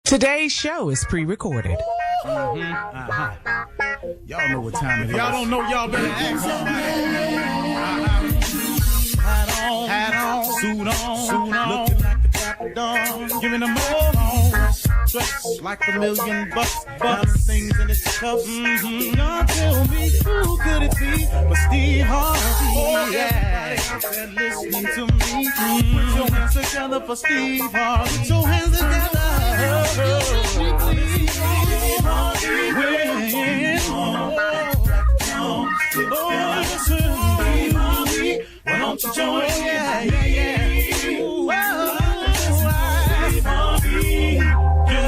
Today's show is pre-recorded. Y'all know what time it is. Y'all don't know, y'all better ask somebody. Hat on, suit on, looking like a dapper dog, giving them all on. Dressed like $1 million bucks, things in its cups. Y'all tell me who could it be but Steve Harvey? Oh, yeah. Everybody out there listening to me. Put your hands together for Steve Harvey. Put your hands together. Why don't you join? Yeah. Get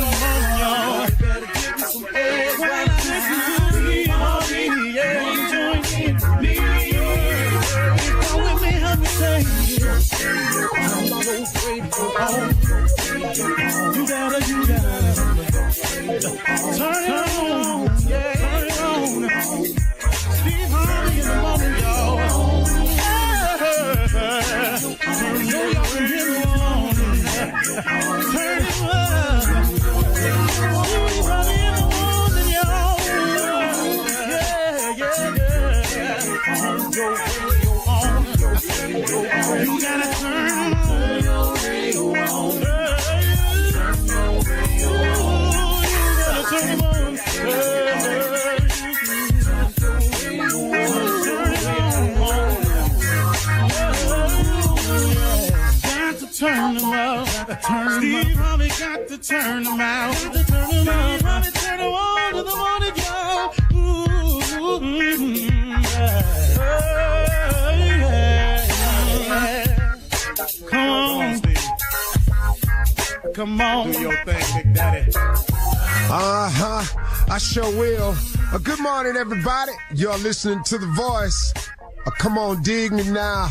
on, y'all. Better give me some eggs. Why not listen to me? Yeah, join in me. Come with me, help me say. I'm so grateful. You gotta turn it on. Yeah, turn it on. Steve Harvey in the moment, y'all. You gotta turn your radio on. Turn them out. Steve Harvey got to turn them out. Steve Harvey turn them on to the morning, y'all. Come on, Steve. Come on. Do your thing, Big Daddy. I sure will. Good morning, everybody. You're listening to The Voice. Come on, dig me now.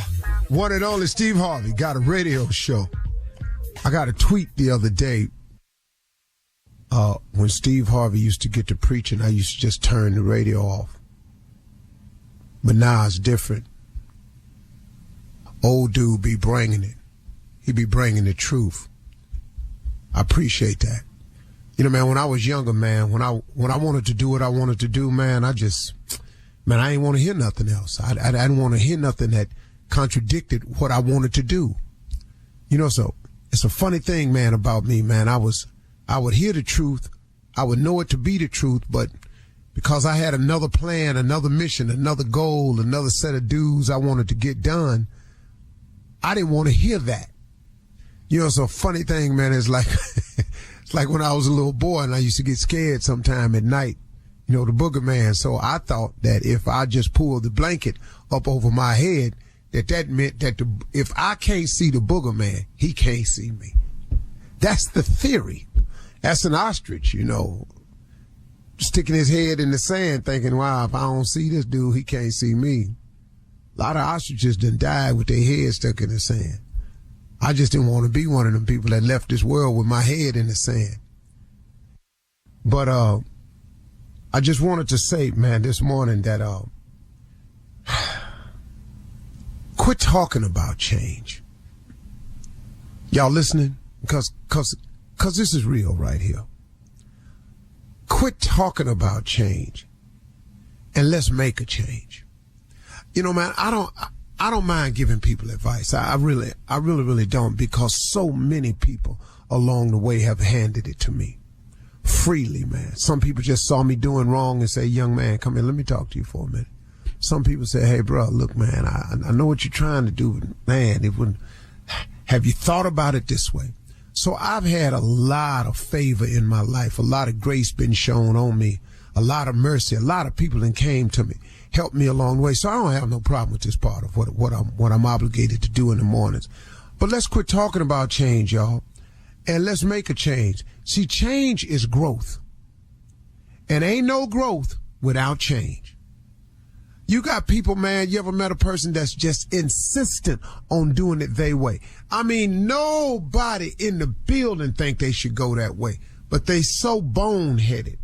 One and only Steve Harvey got a radio show. I got a tweet the other day. When Steve Harvey used to get to preaching, I used to just turn the radio off. But now it's different. Old dude be bringing it. He be bringing the truth. I appreciate that. You know, man, when I was younger, man, when I wanted to do what I wanted to do, man, I ain't want to hear nothing else. I didn't want to hear nothing that contradicted what I wanted to do. You know, so it's a funny thing, man, about me, man. I would hear the truth. I would know it to be the truth, but because I had another plan, another mission, another goal, another set of dues I wanted to get done, I didn't want to hear that. You know, it's a funny thing, man. It's like, it's like when I was a little boy and I used to get scared sometime at night, you know, the booger man. So I thought that if I just pulled the blanket up over my head, that meant that if I can't see the booger man, he can't see me. That's the theory. That's an ostrich, you know, sticking his head in the sand thinking, wow, if I don't see this dude, he can't see me. A lot of ostriches done died with their head stuck in the sand. I just didn't want to be one of them people that left this world with my head in the sand. But I just wanted to say, man, this morning that quit talking about change. Y'all listening? Because this is real right here. Quit talking about change and let's make a change. You know, man, I don't mind giving people advice. I really don't, because so many people along the way have handed it to me freely, man. Some people just saw me doing wrong and say, young man, come here, let me talk to you for a minute. Some people say, hey, bro, look, man, I know what you're trying to do, but man, have you thought about it this way? So I've had a lot of favor in my life, a lot of grace been shown on me, a lot of mercy, a lot of people that came to me, helped me along the way. So I don't have no problem with this part of what I'm obligated to do in the mornings. But let's quit talking about change, y'all, and let's make a change. See, change is growth, and ain't no growth without change. You got people, man, you ever met a person that's just insistent on doing it their way? I mean, nobody in the building think they should go that way, but they so boneheaded.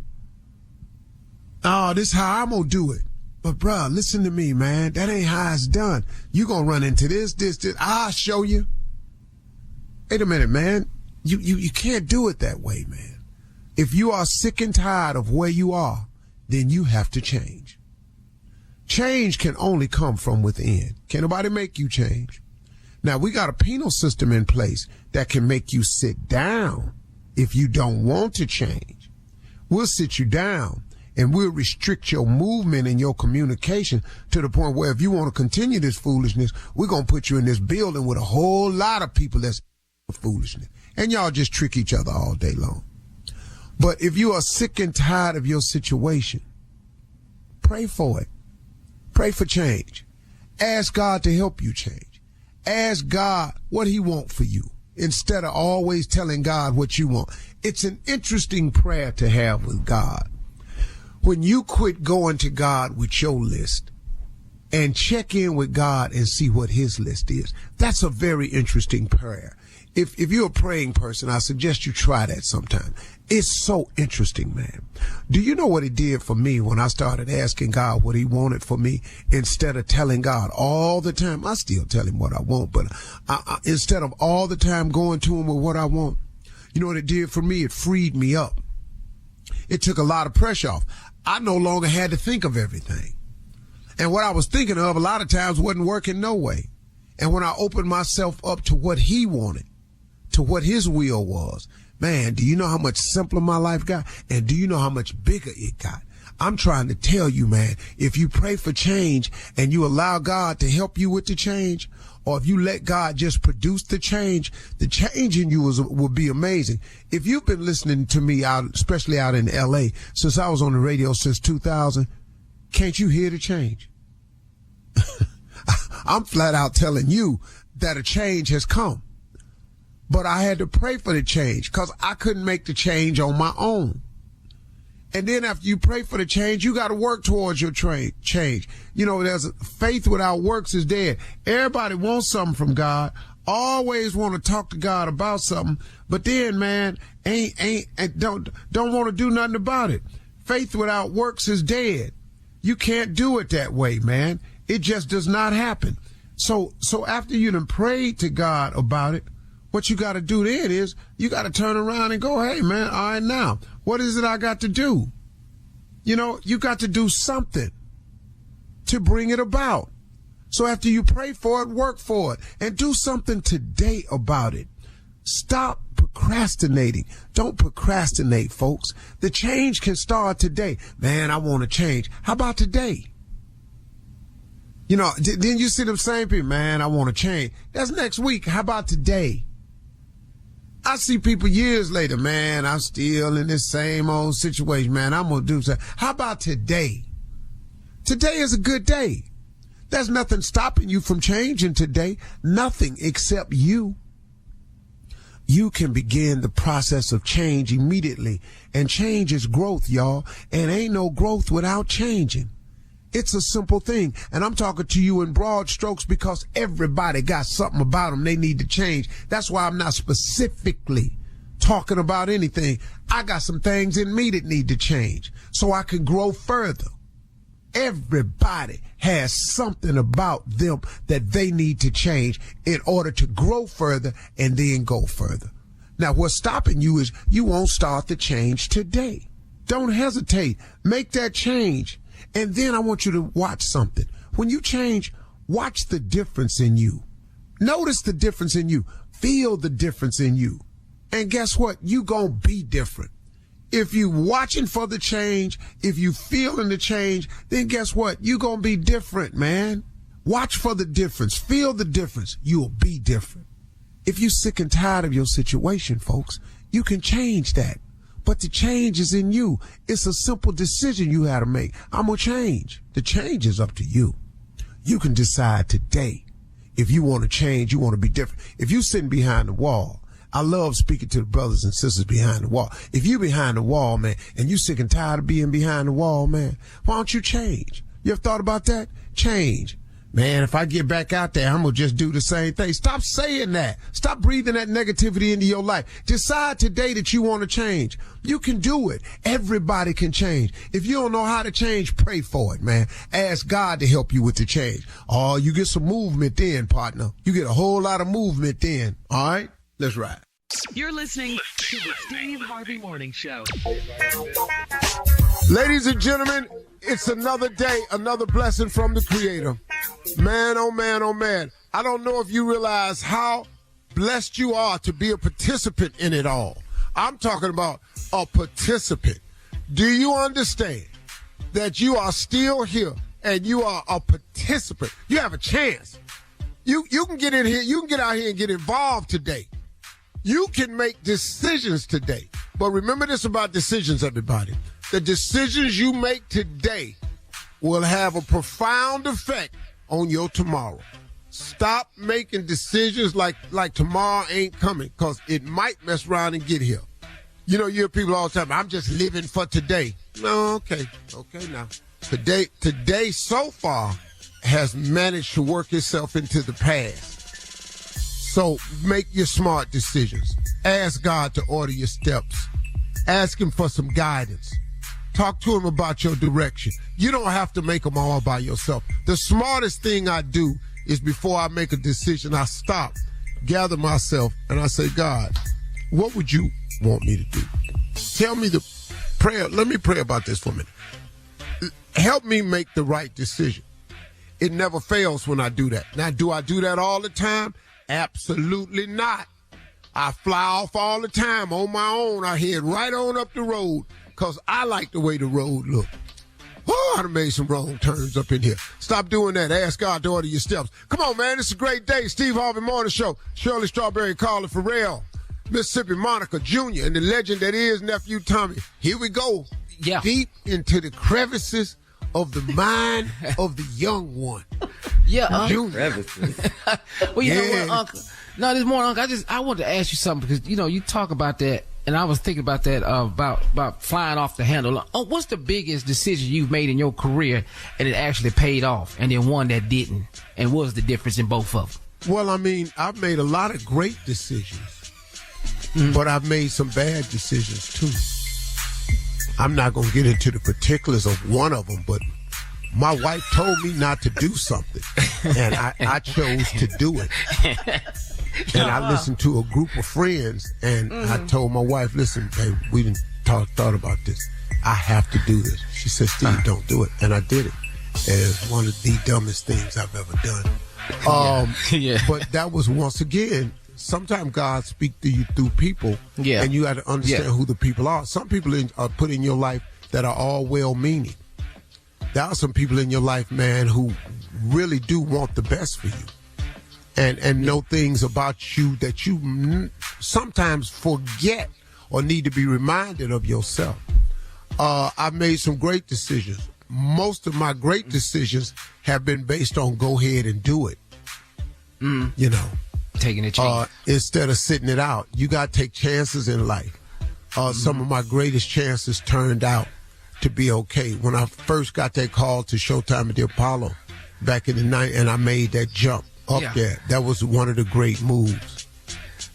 Oh, this is how I'm going to do it. But, bruh, listen to me, man. That ain't how it's done. You going to run into this. I'll show you. Wait a minute, man. You can't do it that way, man. If you are sick and tired of where you are, then you have to change. Change can only come from within. Can't nobody make you change. Now, we got a penal system in place that can make you sit down if you don't want to change. We'll sit you down and we'll restrict your movement and your communication to the point where if you want to continue this foolishness, we're going to put you in this building with a whole lot of people that's foolishness. And y'all just trick each other all day long. But if you are sick and tired of your situation, pray for it. Pray for change. Ask God to help you change. Ask God what he wants for you instead of always telling God what you want. It's an interesting prayer to have with God. When you quit going to God with your list and check in with God and see what his list is, that's a very interesting prayer. If you're a praying person, I suggest you try that sometime. It's so interesting, man. Do you know what it did for me when I started asking God what he wanted for me instead of telling God all the time? I still tell him what I want, but instead of all the time going to him with what I want, you know what it did for me? It freed me up. It took a lot of pressure off. I no longer had to think of everything. And what I was thinking of a lot of times wasn't working no way. And when I opened myself up to what he wanted, to what his will was, man, do you know how much simpler my life got? And do you know how much bigger it got? I'm trying to tell you, man, if you pray for change and you allow God to help you with the change, or if you let God just produce the change in you will be amazing. If you've been listening to me out, especially out in LA, since I was on the radio since 2000, can't you hear the change? I'm flat out telling you that a change has come. But I had to pray for the change because I couldn't make the change on my own. And then after you pray for the change, you got to work towards your change. You know, there's faith without works is dead. Everybody wants something from God, always want to talk to God about something, but then, man, don't want to do nothing about it. Faith without works is dead. You can't do it that way, man. It just does not happen. So after you done prayed to God about it, what you got to do then is you got to turn around and go, hey, man, all right, now, what is it I got to do? You know, you got to do something to bring it about. So after you pray for it, work for it and do something today about it. Stop procrastinating. Don't procrastinate, folks. The change can start today. Man, I want to change. How about today? You know, then you see them same people, man, I want to change. That's next week. How about today? I see people years later, man, I'm still in this same old situation, man. I'm going to do something. How about today? Today is a good day. There's nothing stopping you from changing today. Nothing except you. You can begin the process of change immediately. And change is growth, y'all. And ain't no growth without changing. It's a simple thing. And I'm talking to you in broad strokes because everybody got something about them they need to change. That's why I'm not specifically talking about anything. I got some things in me that need to change so I can grow further. Everybody has something about them that they need to change in order to grow further and then go further. Now, what's stopping you is you won't start the change today. Don't hesitate. Make that change. And then I want you to watch something. When you change, watch the difference in you. Notice the difference in you. Feel the difference in you. And guess what? You gonna be different. If you watching for the change, if you feeling the change, then guess what? You gonna be different, man. Watch for the difference. Feel the difference. You'll be different. If you're sick and tired of your situation, folks, you can change that. But the change is in you. It's a simple decision you have to make. I'm going to change. The change is up to you. You can decide today if you want to change, you want to be different. If you're sitting behind the wall, I love speaking to the brothers and sisters behind the wall. If you're behind the wall, man, and you're sick and tired of being behind the wall, man, why don't you change? You ever thought about that? Change. Man, if I get back out there, I'm going to just do the same thing. Stop saying that. Stop breathing that negativity into your life. Decide today that you want to change. You can do it. Everybody can change. If you don't know how to change, pray for it, man. Ask God to help you with the change. Oh, you get some movement then, partner. You get a whole lot of movement then. All right? Let's ride. You're listening to the Steve Harvey Morning Show. Ladies and gentlemen, it's another day, another blessing from the Creator. Man, oh man, oh man. I don't know if you realize how blessed you are to be a participant in it all. I'm talking about a participant. Do you understand that you are still here and you are a participant? You have a chance. You can get in here, you can get out here and get involved today. You can make decisions today. But remember this about decisions, everybody. The decisions you make today will have a profound effect on your tomorrow. Stop making decisions like tomorrow ain't coming, because it might mess around and get here. You know, you hear people all the time, I'm just living for today. No, okay now. Today so far has managed to work itself into the past. So make your smart decisions. Ask God to order your steps. Ask him for some guidance. Talk to him about your direction. You don't have to make them all by yourself. The smartest thing I do is before I make a decision, I stop, gather myself, and I say, God, what would you want me to do? Tell me the prayer. Let me pray about this for a minute. Help me make the right decision. It never fails when I do that. Now, do I do that all the time? Absolutely not. I fly off all the time on my own. I head right on up the road because I like the way the road look. Oh, I done made some wrong turns up in here. Stop doing that. Ask God to order your steps. Come on, man. It's a great day. Steve Harvey Morning Show. Shirley Strawberry, Carla Farrell, Mississippi Monica Jr., and the legend that is Nephew Tommy. Here we go. Yeah. Deep into the crevices of the mind of the young one. Yeah, Uncle. Junior. Well, you know what, Uncle? No, this morning, Uncle, I wanted to ask you something because, you know, you talk about that, and I was thinking about that, about flying off the handle. What's the biggest decision you've made in your career and it actually paid off, and then one that didn't? And what was the difference in both of them? Well, I mean, I've made a lot of great decisions, but I've made some bad decisions, too. I'm not going to get into the particulars of one of them, but my wife told me not to do something, and I chose to do it. And I listened to a group of friends, and I told my wife, listen, babe, we didn't thought about this. I have to do this. She said, Steve, don't do it. And I did it. And it's one of the dumbest things I've ever done. But that was, once again, sometimes God speaks to you through people, and you got to understand who the people are. Some people are put in your life that are all well-meaning. There are some people in your life, man, who really do want the best for you and know things about you that you sometimes forget or need to be reminded of yourself. I've made some great decisions. Most of my great decisions have been based on go ahead and do it. You know. Taking a chance. Instead of sitting it out. You got to take chances in life. Some of my greatest chances turned out to be okay. When I first got that call to Showtime at the Apollo back in the night, and I made that jump up there, that was one of the great moves.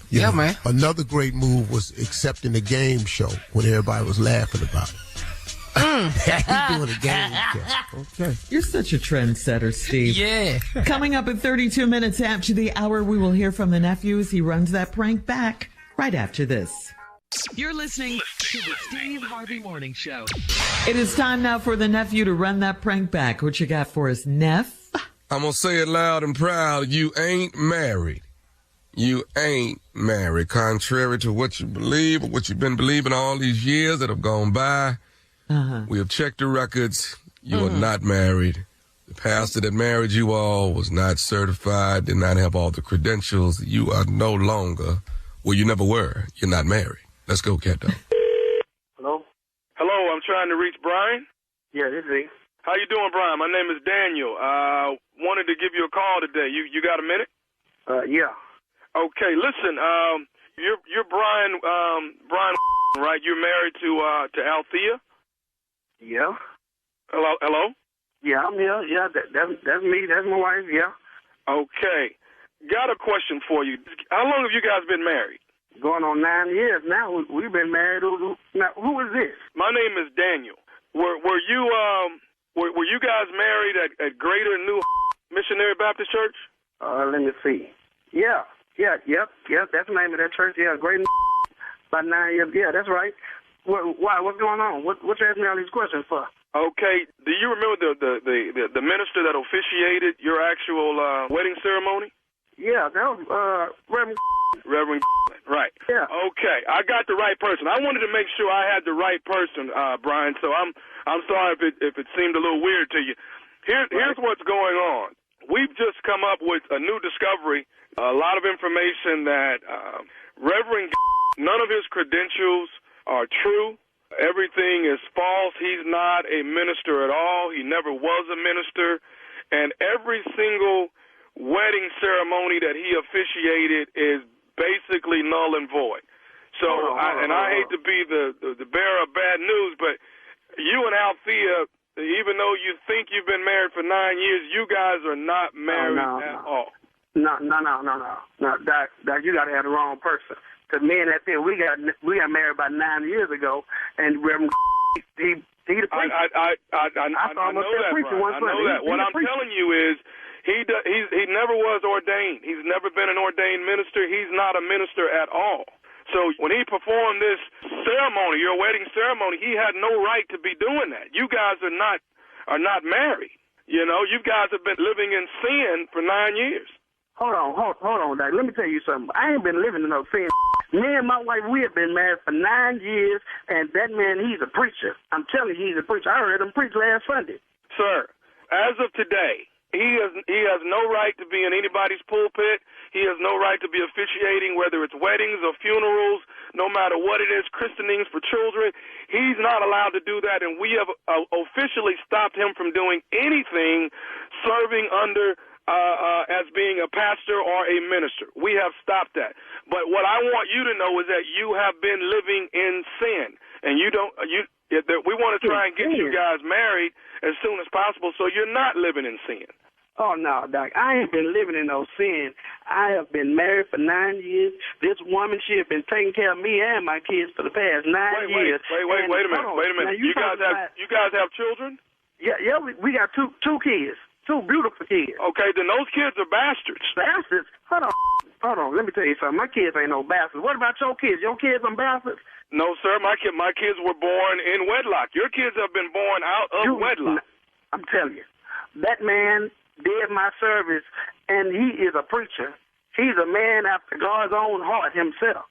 You know, man. Another great move was accepting the game show when everybody was laughing about it. He's doing a game show. Okay. You're such a trendsetter, Steve. Yeah. Coming up in 32 minutes after the hour, we will hear from the nephew as he runs that prank back right after this. You're listening to the Steve Harvey Morning Show. It is time now for the nephew to run that prank back. What you got for us, Neff? I'm going to say it loud and proud. You ain't married. You ain't married. Contrary to what you believe or what you've been believing all these years that have gone by, we have checked the records. You are not married. The pastor that married you all was not certified, did not have all the credentials. You are no longer, well, you never were. You're not married. Let's go, Cat Dog. Hello? Hello, I'm trying to reach Brian. Yeah, this is he. How you doing, Brian? My name is Daniel. Wanted to give you a call today. You got a minute? Yeah. Okay, listen, you're Brian, right? You're married to Althea? Yeah. Hello? Yeah, I'm here. Yeah, that's me. That's my wife. Yeah. Okay. Got a question for you. How long have you guys been married? Going on 9 years now. We've been married. Now, who is this? My name is Daniel. Were you guys married at Greater New Missionary Baptist Church? Let me see. Yeah. Yep. That's the name of that church. Yeah, great. About 9 years. Yeah, that's right. Why? What's going on? What you asking me all these questions for? Okay. Do you remember the minister that officiated your actual wedding ceremony? Yeah, that was Reverend. Right. Yeah. Okay, I got the right person. I wanted to make sure I had the right person, Brian. So I'm sorry if it seemed a little weird to you. Here's what's going on. We've just come up with a new discovery, a lot of information that Reverend, none of his credentials are true. Everything is false. He's not a minister at all. He never was a minister. And every single wedding ceremony that he officiated is basically null and void. So, I hate to be the bearer of bad news, but you and Althea, even though you think you've been married for 9 years, you guys are not married at all. No, Doc, you got to have the wrong person. Because me and Althea, we got married about 9 years ago, and Reverend he the preacher. I know that, Brian. I know that. What I'm telling you is, he never was ordained. He's never been an ordained minister. He's not a minister at all. So when he performed this ceremony, your wedding ceremony, he had no right to be doing that. You guys are not married. You know, you guys have been living in sin for 9 years. Hold on, Doc. Let me tell you something. I ain't been living in no sin. Me and my wife, we have been married for 9 years, and that man, he's a preacher. I'm telling you, he's a preacher. I heard him preach last Sunday. Sir, as of today, he has no right to be in anybody's pulpit. He has no right to be officiating, whether it's weddings or funerals, no matter what it is, christenings for children. He's not allowed to do that, and we have officially stopped him from doing anything serving under as being a pastor or a minister. We have stopped that. But what I want you to know is that you have been living in sin, and we want to try and get you guys married as soon as possible so you're not living in sin. Oh, no, Doc. I ain't been living in no sin. I have been married for 9 years. This woman, she has been taking care of me and my kids for the past 9 years. Wait a minute. You guys have children? Yeah, we got two kids. Two beautiful kids. Okay, then those kids are bastards. Bastards? Hold on. Let me tell you something. My kids ain't no bastards. What about your kids? Your kids are bastards? No, sir. My kids were born in wedlock. Your kids have been born out of wedlock. I'm telling you, that man did my service, and he is a preacher. He's a man after God's own heart himself.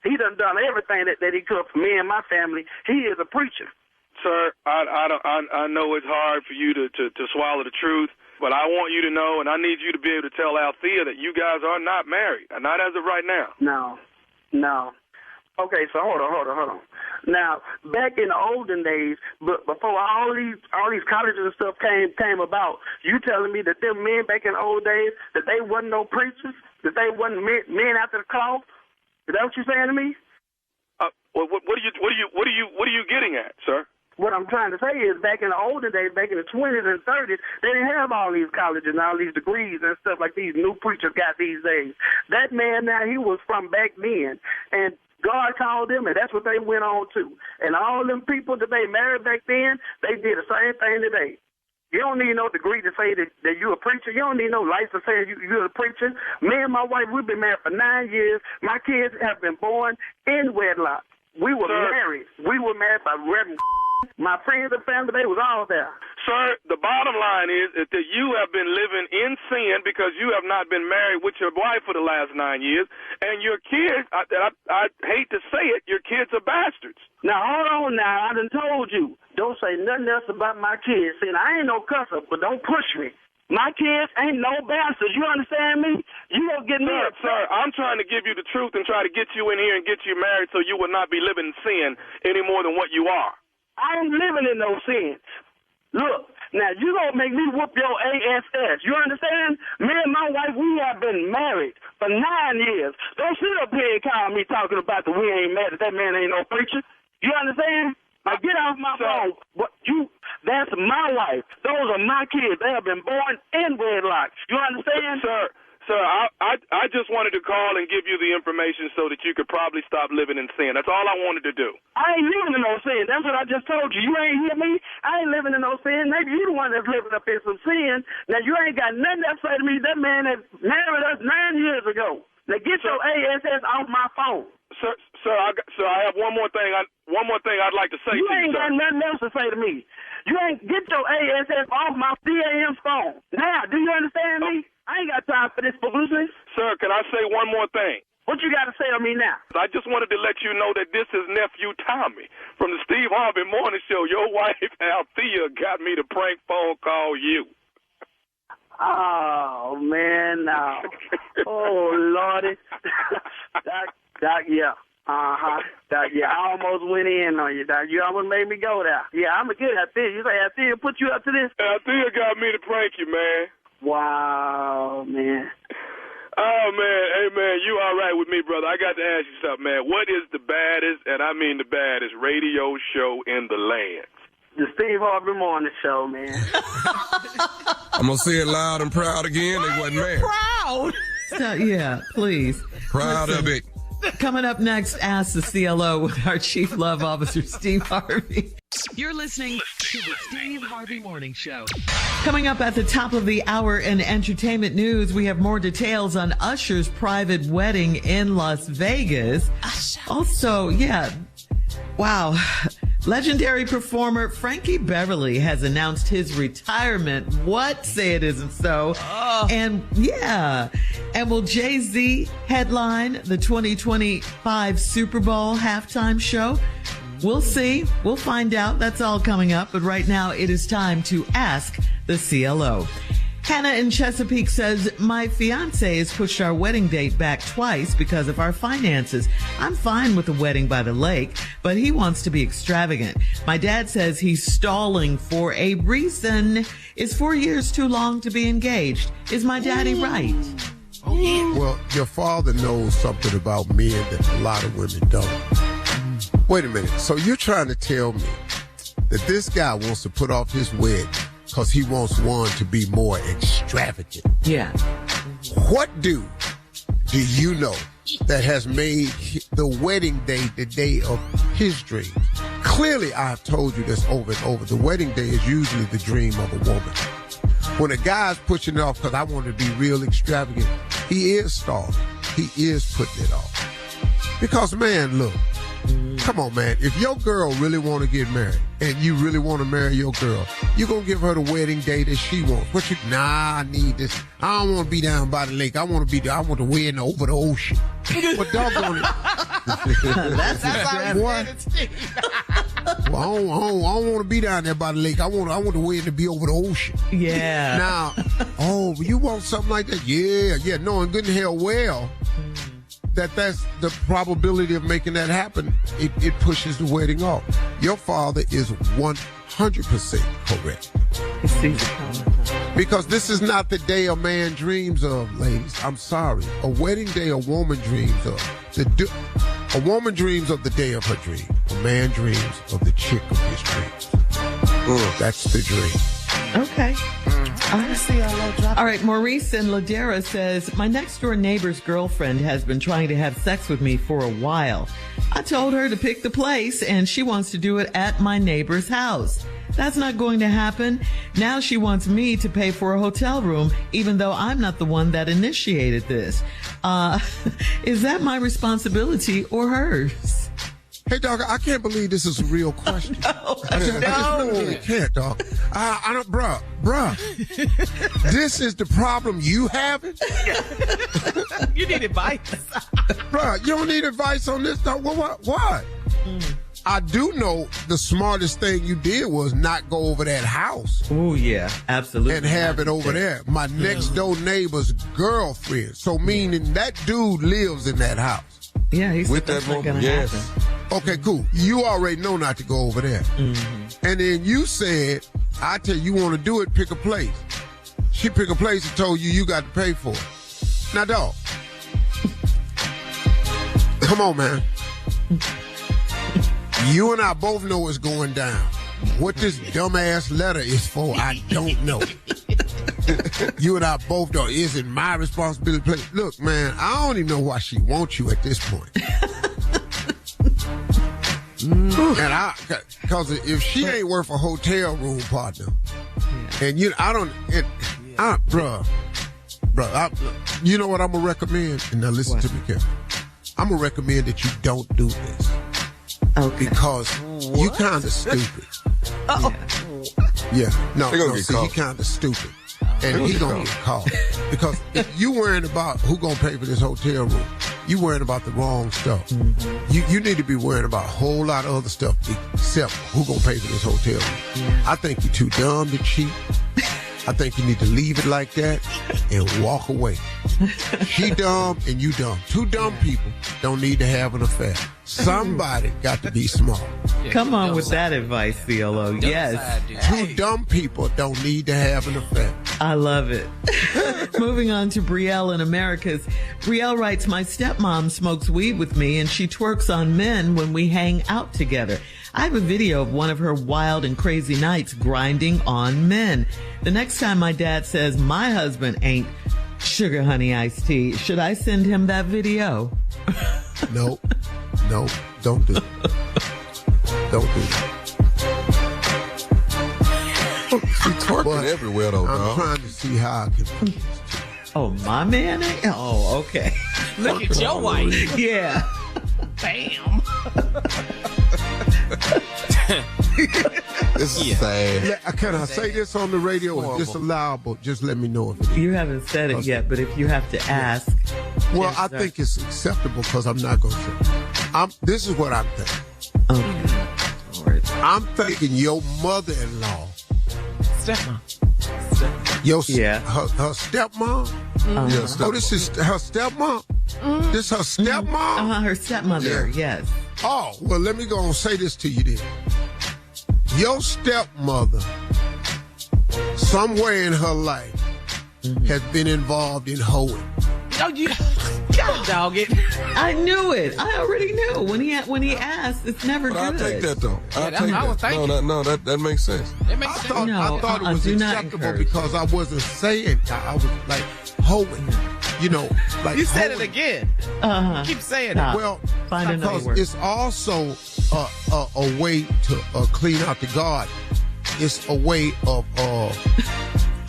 He done everything that he could for me and my family. He is a preacher. Sir, I know it's hard for you to swallow the truth, but I want you to know, and I need you to be able to tell Althea that you guys are not married, not as of right now. No. Okay, so hold on. Now, back in the olden days, before all these colleges and stuff came about, you telling me that them men back in the old days, that they wasn't no preachers, that they wasn't men after the cloth? Is that what you're saying to me? What are you getting at, sir? What I'm trying to say is back in the olden days, back in the 20s and 30s, they didn't have all these colleges and all these degrees and stuff like these new preachers got these days. That man now, he was from back then, and God called them, and that's what they went on to. And all them people that they married back then, they did the same thing today. You don't need no degree to say that you're a preacher. You don't need no license to say you're a preacher. Me and my wife, we've been married for 9 years. My kids have been born in wedlock. We were married. We were married by Reverend. My friends and family, they was all there. Sir, the bottom line is that you have been living in sin because you have not been married with your wife for the last 9 years, and your kids, I hate to say it, your kids are bastards. Now, hold on now. I done told you. Don't say nothing else about my kids. See, I ain't no cusser, but don't push me. My kids ain't no bastards. You understand me? You don't get me upset. Sir, I'm trying to give you the truth and try to get you in here and get you married so you will not be living in sin any more than what you are. I ain't living in no sin. Look, now you gonna make me whoop your ASS. You understand? Me and my wife, we have been married for 9 years. Don't sit up here and call me talking about that we ain't married. That man ain't no preacher. You understand? Now get off my phone. That's my wife. Those are my kids. They have been born in wedlock. You understand? Sir, I just wanted to call and give you the information so that you could probably stop living in sin. That's all I wanted to do. I ain't living in no sin. That's what I just told you. You ain't hear me? I ain't living in no sin. Maybe you the one that's living up in some sin. Now, you ain't got nothing to say to me. That man that married us 9 years ago. Now get your ASS off my phone. Sir, I have one more thing. I'd like to say You to you, ain't sir. got nothing else to say to me. You ain't get your ASS off my DAM phone. Now, do you understand me? I ain't got time for this publicity. Sir, can I say one more thing? What you got to say to me now? I just wanted to let you know that this is Nephew Tommy from the Steve Harvey Morning Show. Your wife, Althea, got me to prank phone call you. Oh, man, no. Oh, Lordy. Doc, yeah. Doc, yeah, I almost went in on you, Doc. You almost made me go there. Yeah, I'm a good Althea. You say Althea put you up to this? Althea got me to prank you, man. Wow, man. Oh, man. Hey, man, you all right with me, brother? I got to ask you something, man. What is the baddest, and I mean the baddest, radio show in the land? The Steve Harvey Morning Show, man. I'm going to say it loud and proud again. They wasn't married. Proud. So, yeah, please. Proud of it. Coming up next, Ask the CLO with our Chief Love Officer, Steve Harvey. You're listening to the Steve Harvey Morning Show. Coming up at the top of the hour in entertainment news, we have more details on Usher's private wedding in Las Vegas. Usher. Also, wow. Legendary performer Frankie Beverly has announced his retirement. What? Say it isn't so. Oh. And will Jay-Z headline the 2025 Super Bowl halftime show? We'll see. We'll find out. That's all coming up. But right now it is time to ask the CLO. Hannah in Chesapeake says, my fiance has pushed our wedding date back twice because of our finances. I'm fine with a wedding by the lake, but he wants to be extravagant. My dad says he's stalling for a reason. Is 4 years too long to be engaged? Is my daddy right? Oh, yeah. Well, your father knows something about men that a lot of women don't. Wait a minute. So you're trying to tell me that this guy wants to put off his wedding because he wants one to be more extravagant? Yeah. What do you know that has made the wedding day the day of his dreams? Clearly, I've told you this over and over. The wedding day is usually the dream of a woman. When a guy's pushing it off because I want to be real extravagant, he is stalling. He is putting it off. Because, man, look, come on, man. If your girl really want to get married and you really want to marry your girl, you're going to give her the wedding day that she wants. I need this. I don't want to be down by the lake. I want the wedding over the ocean. But doggone it. That's how Well, I don't want to be down there by the lake. I want the wedding to be over the ocean. Yeah. Now, you want something like that? Yeah. Knowing good and hell well that's the probability of making that happen, it pushes the wedding off. Your father is 100% correct. Because this is not the day a man dreams of, ladies. I'm sorry. A wedding day a woman dreams of. A woman dreams of the day of her dream. A man dreams of the chick of his dreams. That's the dream. Okay. All right, Maurice in Ladera says, my next door neighbor's girlfriend has been trying to have sex with me for a while. I told her to pick the place and she wants to do it at my neighbor's house. That's not going to happen. Now she wants me to pay for a hotel room, even though I'm not the one that initiated this. Is that my responsibility or hers? Hey, dog, I can't believe this is a real question. I just really can't, dog. I don't, bruh. This is the problem you having? You need advice. Bruh, you don't need advice on this, dog. What? I do know the smartest thing you did was not go over that house. Oh, yeah, absolutely. And have it over there. My next door neighbor's girlfriend. So meaning that dude lives in that house. Yeah, he's with that woman. Yes. Happen. Okay, cool. You already know not to go over there. Mm-hmm. And then you said, I tell you want to do it, pick a place. She picked a place and told you got to pay for it. Now, dog. Come on, man. You and I both know it's going down. What this dumbass letter is for, I don't know. You and I both know. Is it my responsibility? Look, man, I don't even know why she wants you at this point. And because if she ain't worth a hotel room partner, and bruh, bro, you know what I'm gonna recommend? And now listen to me carefully. I'm gonna recommend that you don't do this. Okay. Because you kind of stupid. Yeah. No, see, he kind of stupid. And he gonna get caught. Because if you worrying about who gonna pay for this hotel room, you worrying about the wrong stuff. You need to be worrying about a whole lot of other stuff except who gonna pay for this hotel room. I think you're too dumb to cheat. I think you need to leave it like that and walk away. She dumb and you dumb. Two dumb people don't need to have an affair. Somebody got to be smart. Come on with that advice, CLO. Yes. Two dumb people don't need to have an affair. I love it. Moving on to Brielle in Americas. Brielle writes, my stepmom smokes weed with me and she twerks on men when we hang out together. I have a video of one of her wild and crazy nights grinding on men. The next time my dad says my husband ain't sugar honey iced tea, should I send him that video? No, don't do it. Don't do it. She's twerking everywhere, though, I'm trying to see how I can put this to you. Oh, my man ain't? Oh, okay. Look at your wife. Yeah. Bam. This is sad. Can I say this on the radio? Is this allowable? Just let me know if it is. You haven't said it yet, but if you have to ask. Well, I think it's acceptable because I'm not going to say. This is what I'm thinking. Okay. I'm thinking your mother-in-law. Stepmom. Her stepmom? Yeah, Oh, this is her stepmom? This her stepmom? Her stepmother, yes. Oh, well, let me go and say this to you then. Your stepmother, somewhere in her life, has been involved in hoeing. Oh, you gotta dog it. I knew it. I already knew. When he asked, it's never good. I'll take that, though. I was thinking. No, that makes sense. That makes sense. I thought it was acceptable because I wasn't saying I was like hoeing. You know, like you said hoeing. it again. Keep saying it. Well, Find another because word. it's also a way to clean out the garden. It's a way of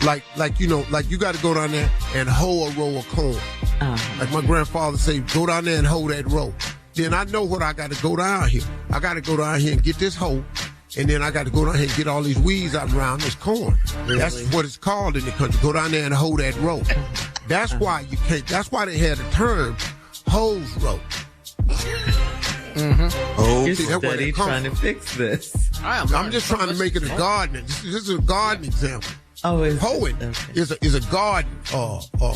like you got to go down there and hoe a row of corn. Like my grandfather said, go down there and hoe that row. Then I know what I got to go down here. I got to go down here and get this hoe, and then I got to go down here and get all these weeds out around this corn. Really? That's what it's called in the country. Go down there and hoe that row. That's why you can't. That's why they had the term hose row. Oh, You're steady trying to fix this. I'm just trying to make it a gardening. This is a garden example. Oh, hoeing is a garden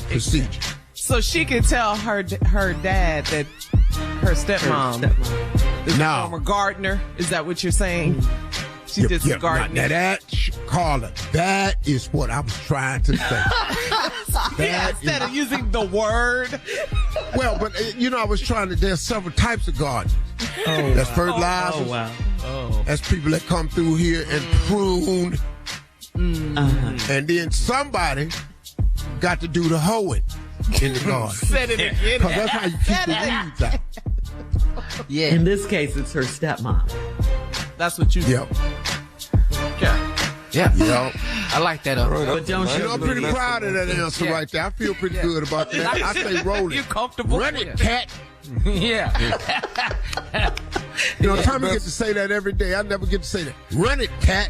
procedure. So she can tell her dad that her stepmom is a former gardener. Is that what you're saying? She did some gardening. Now that, Carla, that is what I was trying to say. Instead of using the word. Well, but I was trying to. There's several types of gardeners. That's fertilizers. Oh, wow. That's people that come through here and prune. And then somebody got to do the hoeing in the garden. Said it again. Because that's how you keep the weeds out. Yeah. In this case, it's her stepmom. That's what you Yep. Yeah. Yep. I like that. But don't you? I'm pretty proud of that answer right there. I feel pretty good about that. I stay rolling. You comfortable? Run it, cat. Yeah. Tommy gets to say that every day. I never get to say that. Run it, cat.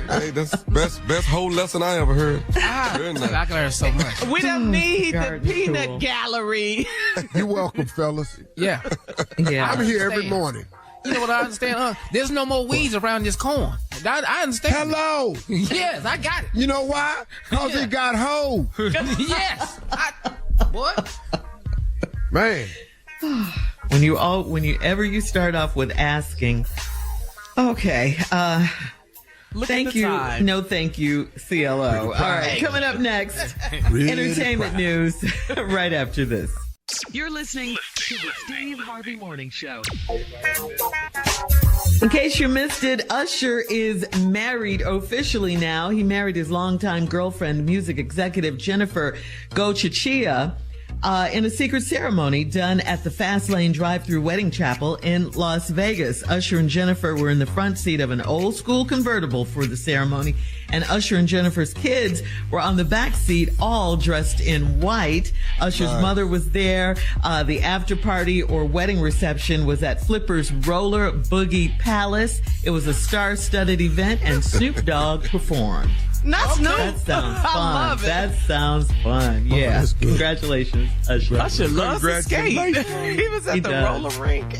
Hey, that's best whole lesson I ever heard. I can learn so much. We don't need the peanut gallery. You're welcome, fellas. Yeah. I'm here every morning. You know what I understand? There's no more weeds around this corn. I understand. Hello. Yes, I got it. You know why? Because it got hoed. Yes. What? Man. Whenever you start off with asking, okay, thank you. Time. No, thank you, CLO. All right, coming up next, entertainment news right after this. You're listening to the Steve Harvey Morning Show. In case you missed it, Usher is married officially now. He married his longtime girlfriend, music executive Jennifer Gochachia. in a secret ceremony done at the Fast Lane drive-through wedding chapel in Las Vegas. Usher and Jennifer were in the front seat of an old school convertible for the ceremony, and Usher and Jennifer's kids were on the back seat, all dressed in white. Usher's mother was there. The after party or wedding reception was at Flipper's Roller Boogie Palace. It was a star-studded event, and Snoop Dogg performed. Not Snoop. That sounds fun. I love it. That sounds fun. Yeah. Congratulations, Usher. Usher loves to skate. He was at the roller rink.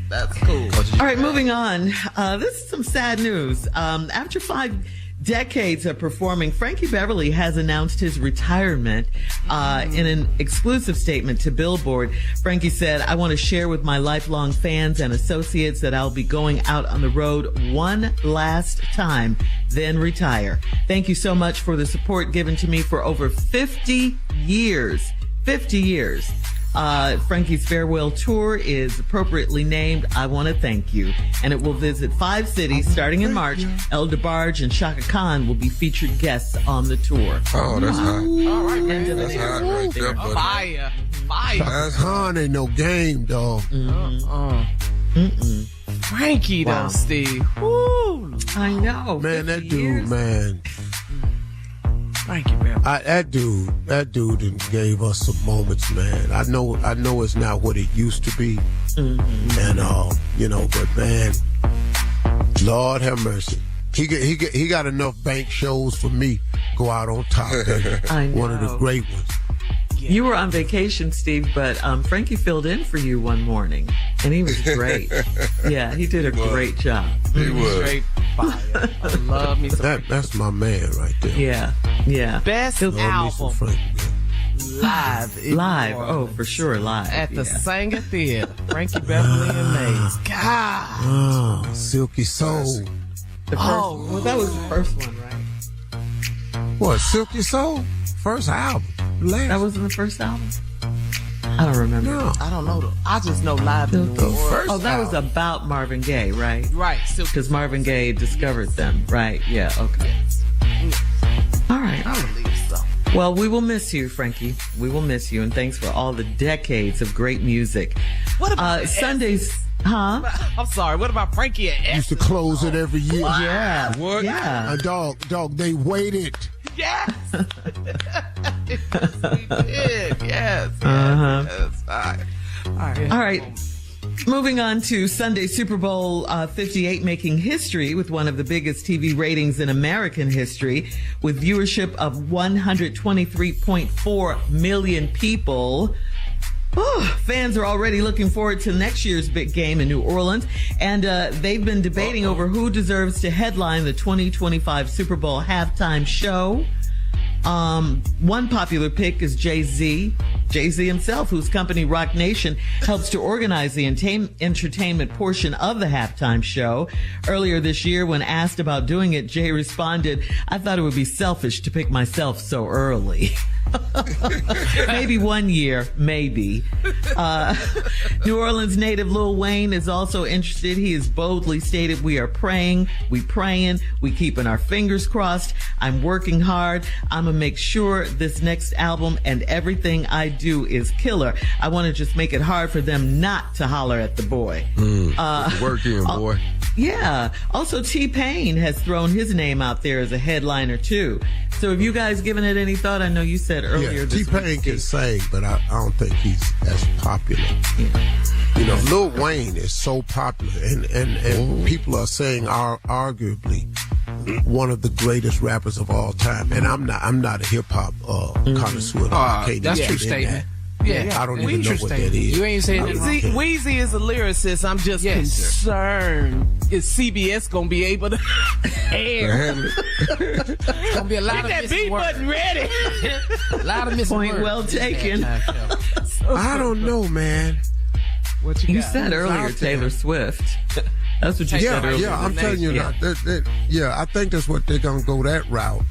That's cool. All right, moving on. This is some sad news. After 5 decades of performing, Frankie Beverly has announced his retirement in an exclusive statement to Billboard. Frankie said, "I want to share with my lifelong fans and associates that I'll be going out on the road one last time, then retire. Thank you so much for the support given to me for over 50 years. 50 years. Frankie's farewell tour is appropriately named I Want to Thank You, and it will visit 5 cities starting in March. El DeBarge and Shaka Khan will be featured guests on the tour." Oh, that's hot. All right, man. That's hot right there, buddy. Fire. Shaka Khan ain't no game, dog. Frankie, though, Steve. Woo. I know. Man, that dude, man. Frankie Beverly. That dude done gave us some moments, man. I know it's not what it used to be. And, but man, Lord have mercy. He got enough bank shows for me go out on top. I know. One of the great ones. You were on vacation, Steve, but Frankie filled in for you one morning, and he was great. Yeah, he did a great job. He was. Straight fire. I love me some That's my man right there. Yeah. Best Love me some album Frankie, man. live. Oh, for sure, live. At the Sanger Theater. Frankie Beverly and Mays. God. Oh, Silky Soul. Well, that was the first one, right? What, Silky Soul? First album. Last. That wasn't the first album? I don't remember. No. I don't know. I just know Live in New Orleans. Oh, that was about Marvin Gaye, right? Right. Because Marvin Gaye discovered them, right? Yeah, okay. All right. I believe so. Well, we will miss you, Frankie. We will miss you, and thanks for all the decades of great music. What about Sundays? Huh? I'm sorry. What about Frankie and Used to close it every year. Yeah. What? Yeah. Dog, they waited. Yes. Yes, we did. Yes. Uh-huh. Yes. All right. Moving on to Sunday Super Bowl 58, making history with one of the biggest TV ratings in American history, with viewership of 123.4 million people. Fans are already looking forward to next year's big game in New Orleans, and they've been debating over who deserves to headline the 2025 Super Bowl halftime show. One popular pick is Jay-Z himself, whose company Rock Nation helps to organize the entertainment portion of the halftime show. Earlier this year, when asked about doing it, Jay responded, "I thought it would be selfish to pick myself so early." Maybe one year, maybe. New Orleans native Lil Wayne is also interested. He has boldly stated, "We are praying, we keeping our fingers crossed. I'm working hard. I'm gonna make sure this next album and everything I do is killer. I want to just make it hard for them not to holler at the boy." Working, boy. Yeah. Also, T-Pain has thrown his name out there as a headliner too. So have you guys given it any thought? I know you said earlier this T-Pain week, can sing, but I don't think he's as popular. Yeah. Lil Wayne is so popular, and people are saying arguably one of the greatest rappers of all time. And I'm not a hip hop connoisseur. That's true statement. Yeah, I don't even know what that is. You ain't saying that wrong. Weezy is a lyricist. I'm just concerned. Is CBS gonna be able to air? It's gonna be a lot of that missing beat words. wasn't ready. A lot of missing Point words. well taken. I don't know, man. What You got? said earlier Taylor Swift. That's what you said earlier. Yeah, I'm telling you now. I think that's what they're gonna go that route.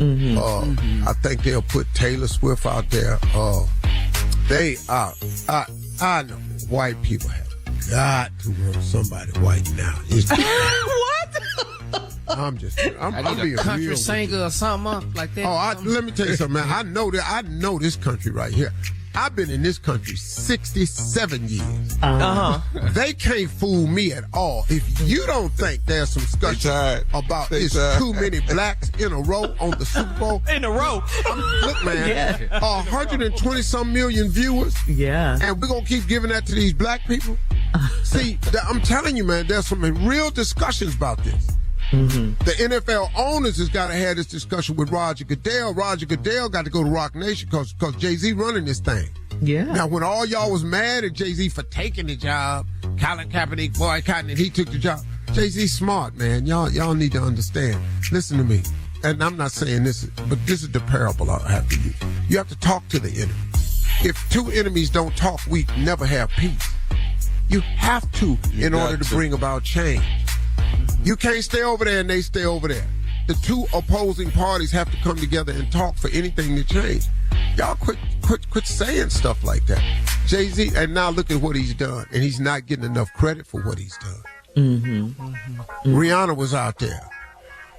I think they'll put Taylor Swift out there. They are. I know white people have got to want somebody white now. What? I'm being a country singer or something like that. Let me tell you something, man. I know this country right here. I've been in this country 67 years. They can't fool me at all. If you don't think there's some discussion about it's too many blacks in a row on the Super Bowl. In a row. Look, man, 120-some million viewers. Yeah. And we're going to keep giving that to these black people? See, I'm telling you, man, there's some real discussions about this. Mm-hmm. The NFL owners has got to have this discussion with Roger Goodell. Roger Goodell got to go to Rock Nation because Jay-Z running this thing. Yeah. Now, when all y'all was mad at Jay-Z for taking the job, Colin Kaepernick boycotting it, he took the job. Jay-Z's smart, man. Y'all need to understand. Listen to me. And I'm not saying this, but this is the parable I have to use. You have to talk to the enemy. If two enemies don't talk, we never have peace. You have to in order to bring about change. You can't stay over there and they stay over there. The two opposing parties have to come together and talk for anything to change. Y'all quit saying stuff like that. Jay-Z, and now look at what he's done, and he's not getting enough credit for what he's done. Mm-hmm. Mm-hmm. Rihanna was out there.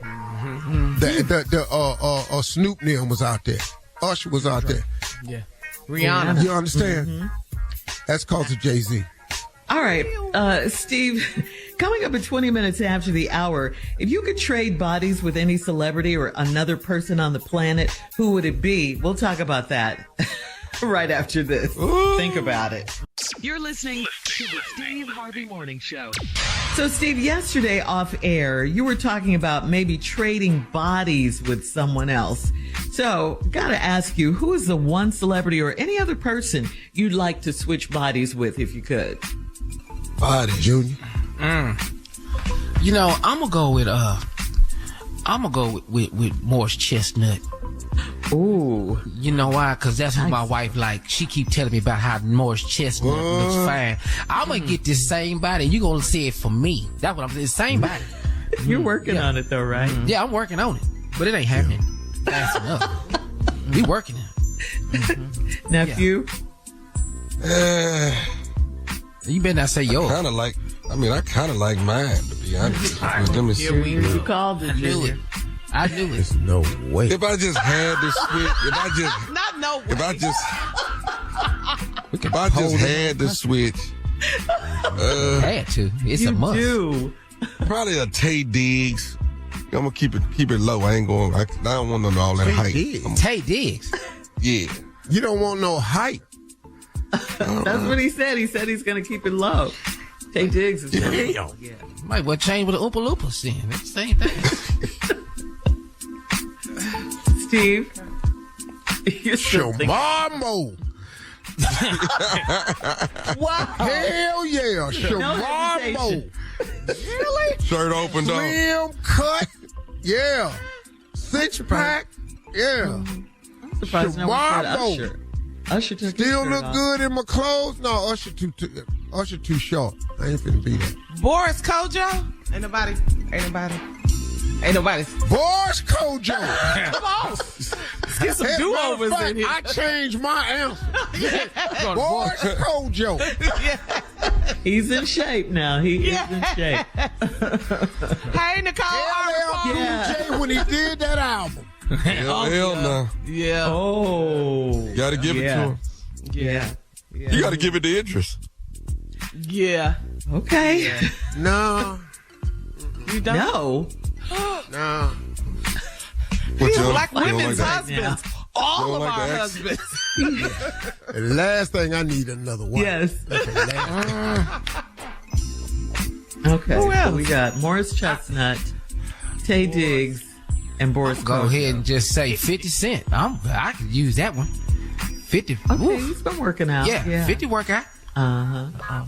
Mm-hmm. The Snoop Nim was out there. Usher was out there. Yeah. Rihanna. You understand? Mm-hmm. That's cause of Jay-Z. All right, Steve, coming up at 20 minutes after the hour, if you could trade bodies with any celebrity or another person on the planet, who would it be? We'll talk about that right after this. Ooh. Think about it. You're listening to the Steve Harvey Morning Show. So, Steve, yesterday off air, you were talking about maybe trading bodies with someone else. So, gotta ask you, who is the one celebrity or any other person you'd like to switch bodies with if you could? Body, Junior. You know, I'm gonna go with Morris Chestnut. Ooh. You know why? Because that's what my wife like. She keep telling me about how Morris Chestnut looks fine. I'm gonna get this same body. You gonna see it for me. That's what I'm saying. Same body. You're working on it though, right? Yeah, I'm working on it, but it ain't happening fast enough. We working it. Nephew. You better not say yours. I kind of like mine, to be honest. Let me see. You called it. I knew it. There's no way. If I just had to switch, if I just had to switch, had to. It's a must. Do. Probably a Tay Diggs. I'm gonna keep it low. I don't want all that height. Tay Diggs. Yeah. You don't want no height. That's what he said. He said he's going to keep it low. Tay Diggs is Damn. Yeah. Might well change with the Oompa Loompas then. That's the same thing. Steve. You're still Shamamo. Wow. Hell yeah. Shamamo. Really? Shirt opened up. Slim cut. Yeah. 6-pack. Yeah. I'm surprised no one said Usher. Usher took Still look good in my clothes? No, Usher too short. I ain't finna be that. Boris Kojo? Ain't nobody. Boris Kojo. Come on. Let's get some do-overs in here. I changed my answer. Boris Kojo. He's in shape now. He is in shape. Hey, Nicole. LL when he did that album. Hell no. Yeah. Oh. Gotta give it to him. Yeah. You gotta give it the interest. Yeah. Okay. Yeah. No. You don't? No. No. These black women's husbands. All of like our the husbands. The last thing I need another wife. Yes. Okay. Okay. Who else? So we got Morris Chestnut, Tay Diggs, and Boris Go Kojo. ahead and just say 50 Cent. I could use that one. 50. Okay, Oof. he's been working out. Yeah, 50 workout. Uh-huh.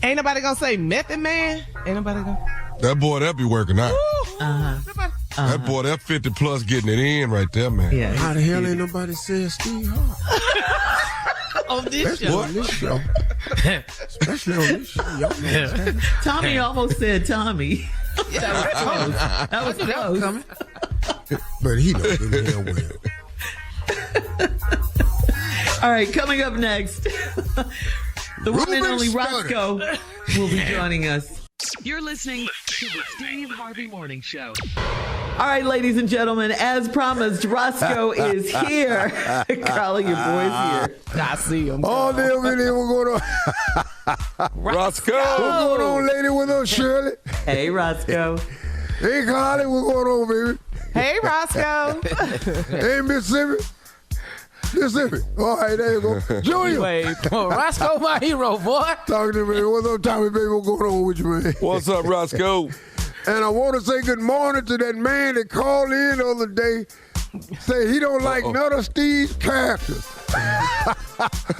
Ain't nobody gonna say Method Man? Ain't nobody gonna? That boy, that be working out. That boy, that 50 plus getting it in right there, man. Yeah. How the hell ain't nobody said Steve Harvey? On this show. On this show. Especially on this show. Y'all know Tommy almost said Tommy. That was close. Coming. but he knows it hell well. All right, coming up next, the one and only Roscoe will be joining us. You're listening to the Steve Harvey Morning Show. All right, ladies and gentlemen, as promised, Roscoe is here. Carly, your boy's here. I see him. Oh, there we go. What's going on? Roscoe. What's going on, lady? What's up, Shirley? Hey, Roscoe. Hey, Carly. What's going on, baby? Hey, Roscoe. Hey, Mississippi. All right, there you go. Junior. Wait. Oh, Roscoe, my hero, boy. Talking to me. What's up, Tommy, baby? What's going on with you, man? What's up, Roscoe? And I want to say good morning to that man that called in the other day. Say he don't like none of Steve's characters.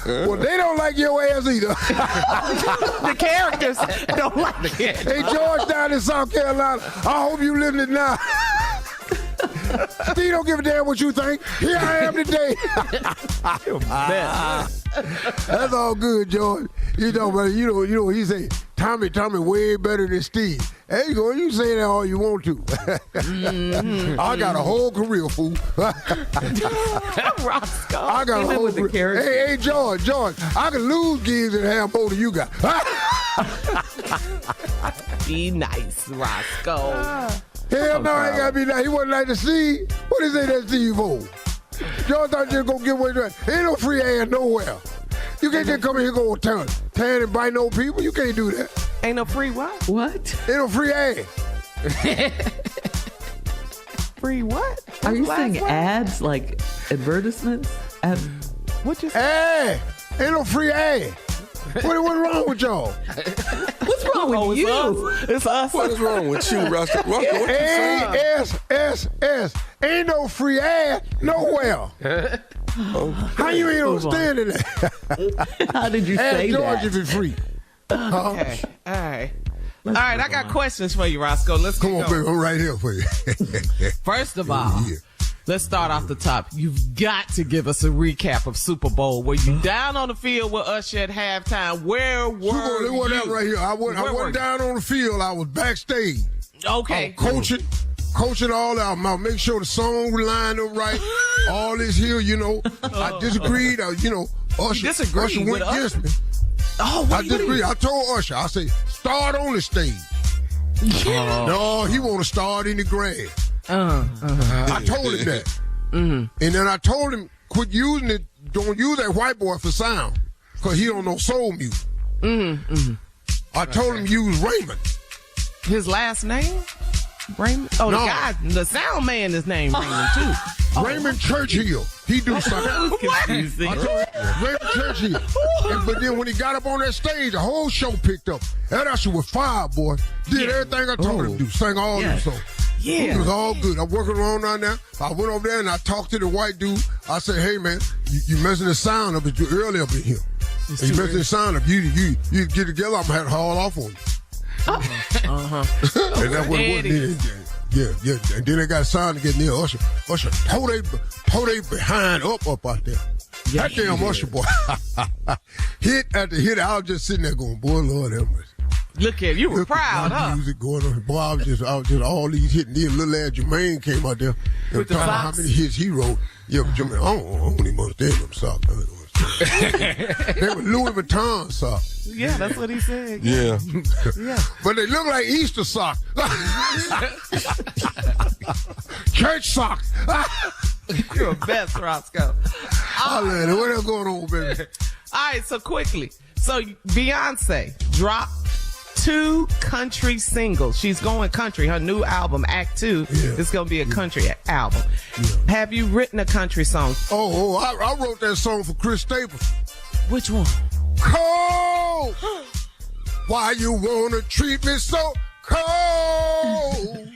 Well, they don't like your ass either. The characters don't like the characters. Hey, George down in South Carolina, I hope you listening now. Steve don't give a damn what you think. Here I am today. That's all good, George. You know, he say, Tommy way better than Steve. There you go. You say that all you want to. I got a whole career, fool. Roscoe. I got a whole with the career. Hey, George, I can lose gigs and have more than you got. Be nice, Roscoe. Hell no, I ain't gotta be nice. He wasn't like to see. What is that Steve for? George thought you was gonna get away with that. Ain't no free ass nowhere. You can't just come in here and go tan and bite no people. You can't do that. Ain't no free what? What? Ain't no free ass. Free what? Are you What's saying last word? ads, like advertisements? What you say? Hey, ain't no free ass. What's wrong with y'all? What's wrong with you? It's us. What is wrong with you, Roscoe? Roscoe, what you saying? ASSS. Ain't no free ass nowhere. How you ain't understanding that? How did you say George that? if it's free. Okay. All right. All right, I got questions for you, Roscoe. Let's Come on, go. baby. I'm right here for you. First of all, Yeah. let's start off the top. You've got to give us a recap of Super Bowl. Were you down on the field with Usher at halftime? Where were It wasn't that you? right here. I Where were wasn't you? down on the field. I was backstage. Okay. Coaching all out. I make sure the song was lined up right. All this here, I disagreed. Usher disagreed went with against me. Oh, I disagreed. I told Usher, I said, start on the stage. No, he want to start in the grass. I told him that. And then I told him, quit using it. Don't use that white boy for sound, because he don't know soul music. I told him use Raymond. His last name? Raymond? Oh, No. the guy, the sound man is named Raymond, too. Raymond Churchill. He do something. Confusing. I told him, Raymond Churchill. But then when he got up on that stage, the whole show picked up. That Usher was fire, boy. Did everything I told him to do. Sang all them songs. It was all good. I'm working around right now. I went over there and I talked to the white dude. I said, hey, man, you messing the sound up. It's too early up in here. You messing the sound up. You get together, I'm going to have to haul off on you. And that's what it was. Yeah. And then they got a sound to get near Usher. Usher, toe they behind up out there. That damn Usher boy. Hit after hit, I was just sitting there going, boy, Lord have mercy. Look at you. You were Look at proud, my huh? music going on. Boy, I was just all these hitting. Then little ass Jermaine came out there and With the talking about how socks? many hits he wrote. Yeah, but Jermaine, I don't even understand them socks. They were Louis Vuitton socks. Yeah, that's what he said. Yeah. Yeah. But they look like Easter socks. Church socks. You're a best, Roscoe. Holla, what else going on, baby? All right, so quickly. So Beyonce dropped 2 country singles. She's going country. Her new album, Act 2, is going to be a country album. Have you written a country song? I wrote that song for Chris Staples. Which one? Cold. Why you wanna treat me so cold?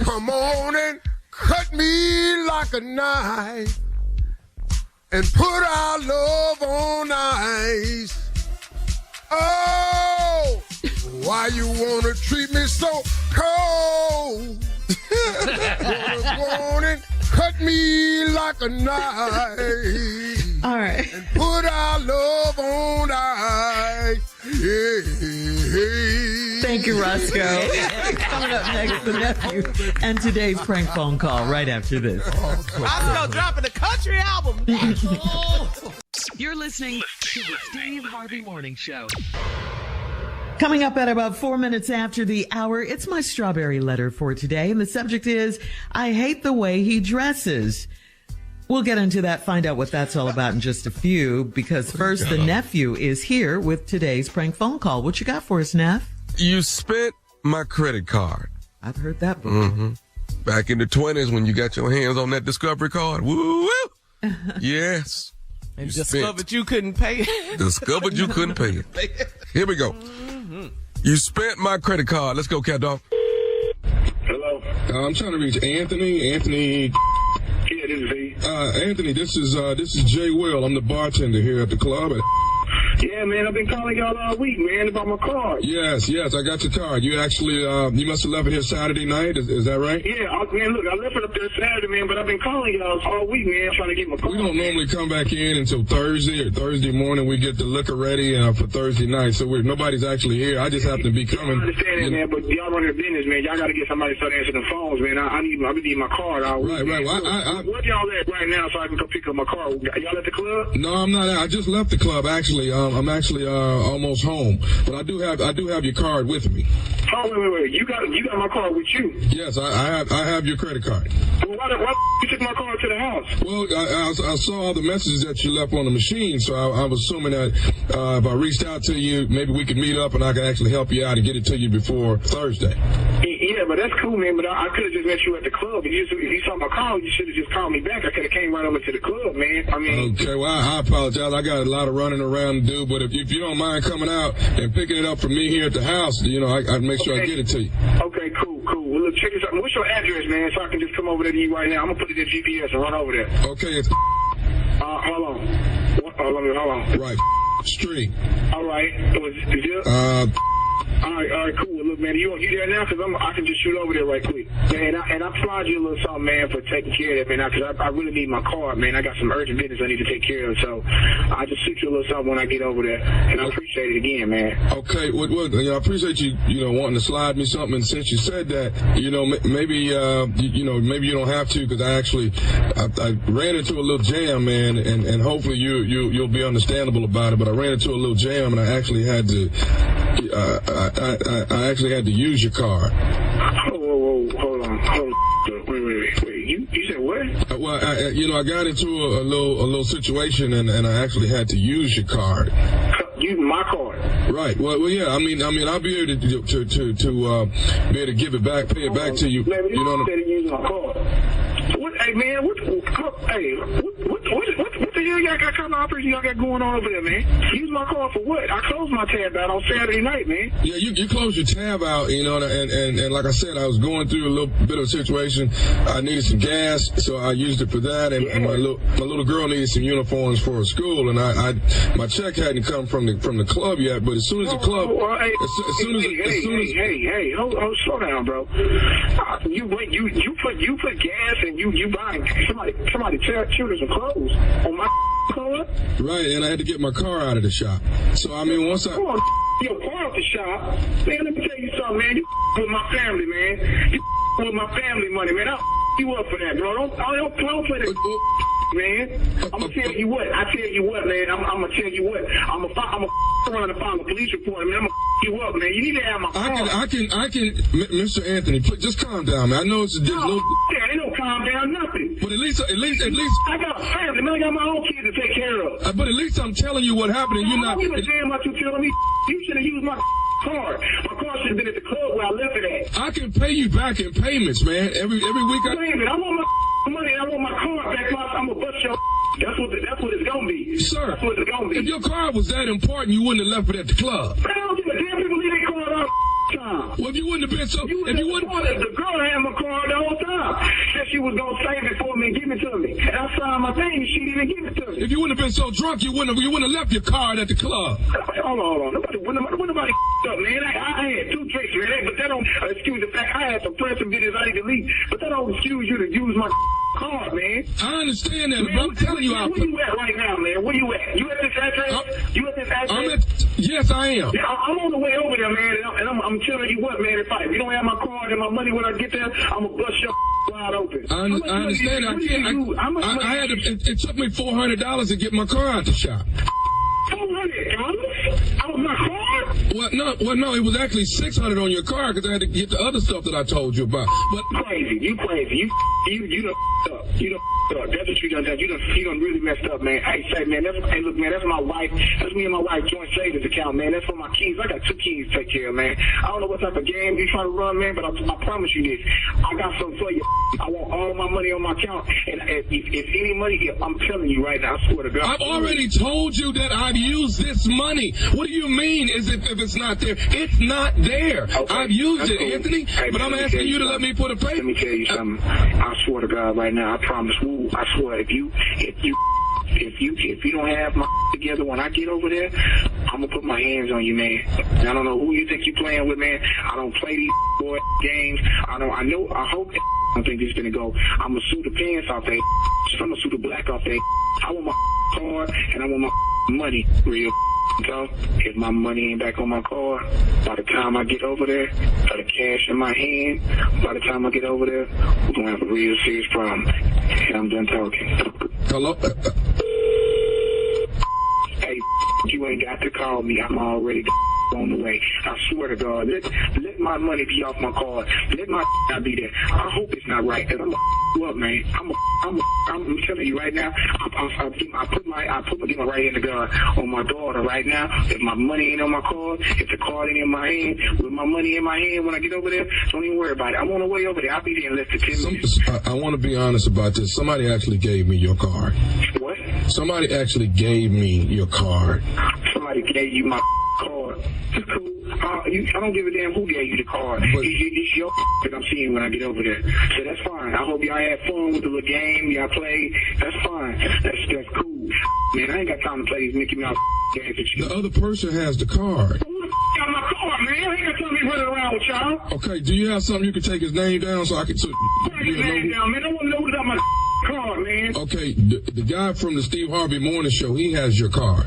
Come on and cut me like a knife and put our love on ice. Oh, why you wanna treat me so cold? Wanna cut me like a knife. All right. And put our love on ice. Yeah. Thank you, Roscoe. Coming up next, the nephew and today's prank phone call right after this. Roscoe dropping the country album. You're listening to the Steve Harvey Morning Show. Coming up at about 4 minutes after the hour, it's my strawberry letter for today. And the subject is, I hate the way he dresses. We'll get into that, find out what that's all about in just a few, because first the nephew is here with today's prank phone call. What you got for us, Neff? You spent my credit card. I've heard that before. Mm-hmm. Back in the 20s when you got your hands on that Discovery card. Woo-woo! Yes. And discovered you couldn't pay it. Discovered you couldn't pay it. Here we go. Mm-hmm. You spent my credit card. Let's go, cat dog. Hello. I'm trying to reach Anthony. Yeah, this is V. Anthony, this is Jay Will. I'm the bartender here at the club. Yeah, man, I've been calling y'all all week, man, about my card. Yes, I got your card. You actually, you must have left it here Saturday night. Is that right? Yeah, man, look, I left it up there Saturday, man, but I've been calling y'all all week, man, trying to get my card. We don't normally come back in until Thursday or Thursday morning. We get the liquor ready for Thursday night, so nobody's actually here. I just happen to be coming. I understand that, man, but y'all run your business, man. Y'all got to get somebody to start answering the phones, man. I need my card all week. Right. Well, where y'all at right now so I can come pick up my card? Y'all at the club? No, I'm not. I just left the club, actually. I'm actually almost home, but I do have your card with me. Oh, wait. You got my card with you? Yes, I have your credit card. Well, why you took my card to the house? Well, I saw all the messages that you left on the machine, so I was assuming that if I reached out to you, maybe we could meet up and I could actually help you out and get it to you before Thursday. Yeah, but that's cool, man. But I could have just met you at the club. If you saw my call, you should have just called me back. I could have came right over to the club, man. I mean. Okay, well, I apologize. I got a lot of running around to do, but if you don't mind coming out and picking it up from me here at the house, I'd make sure I get it to you. Okay, cool. Well, look, check this out. What's your address, man, so I can just come over there to you right now? I'm going to put it in GPS and run over there. Okay, it's... Hold on. Right, street. All right. Is it? All right, cool. Look, man, you there now? Because I can just shoot over there right quick. Man, and I applaud you a little something, man, for taking care of that, man, because I really need my card, man. I got some urgent business I need to take care of, so I just shoot you a little something when I get over there, and I appreciate it again, man. Okay, I appreciate you, wanting to slide me something, and since you said that, maybe you don't have to, because I ran into a little jam, man, and hopefully you'll be understandable about it, but I ran into a little jam, and I actually had to... I actually had to use your card. Whoa, hold on. Wait. You said what? Well, I got into a little situation, and I actually had to use your card. Use my card? Right. Well, yeah. I mean, I'll be able to be able to give it back, pay it back to you. Man, you know what I'm using my card. Hey, man, what the hell y'all got kind of operation y'all got going on over there, man? Use my card for what? I closed my tab out on Saturday night, man. Yeah, you closed your tab out, and like I said, I was going through a little bit of a situation. I needed some gas, so I used it for that, and my little girl needed some uniforms for her school, and my check hadn't come from the club yet, but as soon as the club, hold slow down, bro. You put gas and you buying somebody children some clothes on my card? Right, and I had to get my car out of the shop. So I mean, once your car out the shop, man. Let me tell you something, man. You with my family, man. You with my family money, man. I'll you up for that, bro. Don't play that, man. I'm gonna tell you what. Man. I'm gonna tell you what. I'm gonna run and file a police report, man. I'm gonna you up, man. You need to have my car. I can, Mr. Anthony, please, just calm down, man. I know it's a little. Ain't no calm down, nothing. But at least. I got a family, man. I got my own kids to take care of. But at least I'm telling you what happened, and you're not. I don't give a damn what you telling me. You should have used my card. My car should have been at the club where I left it at. I can pay you back in payments, man. Every week. I want my money. I want my card back. I'm gonna bust your. That's what it's gonna be. Sir, that's what it's gonna be. If your card was that important, you wouldn't have left it at the club. I don't give a damn. People leave their card out time. Well, if you wouldn't have been so. The girl had my card the whole time. Said she was gonna save it for me and give it to me. And I signed my thing and she didn't give it to me. If you wouldn't have been so drunk, you wouldn't have left your card at the club. Hold on. Nobody up, man. I had 2 drinks, man. But that don't excuse the fact I had some pressing videos I need to delete. But that don't excuse you to use my card, man. I understand that, man, but I'm telling you out. Where you at right now, man? Where you at? You at this address? Yes, I am. Yeah, I'm on the way over there, man, and I'm telling you what, man, if you don't have my card and my money when I get there, I'm going to bust your wide open. I understand. It took me $400 to get my car out the shop. $400 out of my card? No, it was actually $600 on your car because I had to get the other stuff that I told you about. But crazy. You crazy. You done up. You done up. That's what you done. You done really messed up, man. Hey, say, man, look, man, that's my wife. That's me and my wife joint savings account, man. That's for my kids. I got 2 kids to take care of, man. I don't know what type of game you trying to run, man, but I promise you this. I got something for you. I want all my money on my account. And if any money, I'm telling you right now, I swear to God. I've already told you that I've used this money. What do you mean if it's not there? It's not there. Okay, I've used it, cool. Anthony, hey, but I'm asking you to let me put a pay. Let me tell you something. I swear to God right now, I promise. Woo, I swear, if you don't have my together when I get over there, I'm gonna put my hands on you, man. I don't know who you think you playing with, man. I don't play these boy games. I hope I don't think this is gonna go. I'm gonna sue the pants off they. I'm gonna sue the black off they. I want my card and I want my money, real. So if my money ain't back on my card, by the time I get over there, got the cash in my hand, by the time I get over there, we're gonna have a real serious problem. And I'm done talking. Hello? Hey, you ain't got to call me. I'm already on the way. I swear to God, let my money be off my card. Let my not be there. I hope it's not right, because I'm up, man. I'm telling you right now, I put my right hand to God on my daughter right now. If my money ain't on my card, if the card ain't in my hand, with my money in my hand when I get over there, don't even worry about it. I'm on the way over there. I'll be there in less than 10 minutes. I want to be honest about this. Somebody actually gave me your card. What? Somebody actually gave me your card. Somebody gave you my card. It's cool. I don't give a damn who gave you the card. It's your that I'm seeing when I get over there. So that's fine. I hope y'all had fun with the little game y'all played. That's fine. That's cool. Man, I ain't got time to play these Mickey Mouse games with you. The other person has the card. Who the got my card, man? I ain't got time to be running around with y'all. Okay, do you have something you can take his name down so I can... Take his name down, man. I want to know who got my card, man. Okay, the guy from the Steve Harvey Morning Show, he has your card.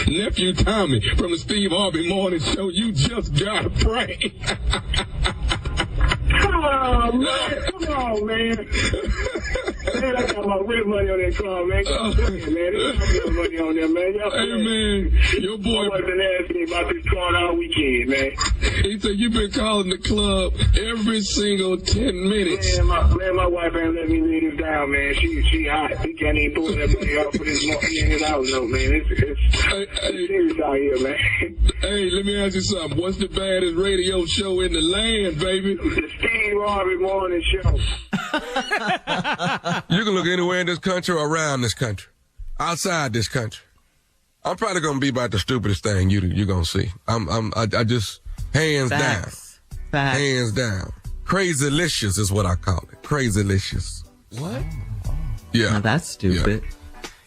Nephew Tommy from the Steve Harvey Morning Show, you just got a prank. Oh, man. Come on, man. Man, I got my real money on that car, man. Man, there's no money on there, man. Hey, man, your boy been asking me about this car all weekend, man. He said you've been calling the club every single 10 minutes. Man, my wife ain't let me lay this down, man. She hot. She can't even pull that money off for this $1,000,000 note, man. It's serious out here, man. Hey, let me ask you something. What's the baddest radio show in the land, baby? The Steve Harvey Morning Show. You can look anywhere in this country or around this country, outside this country. I'm probably gonna be about the stupidest thing you're gonna see. I just hands Facts. down, hands down. Crazylicious is what I call it. Crazylicious. What? Yeah. Now that's stupid.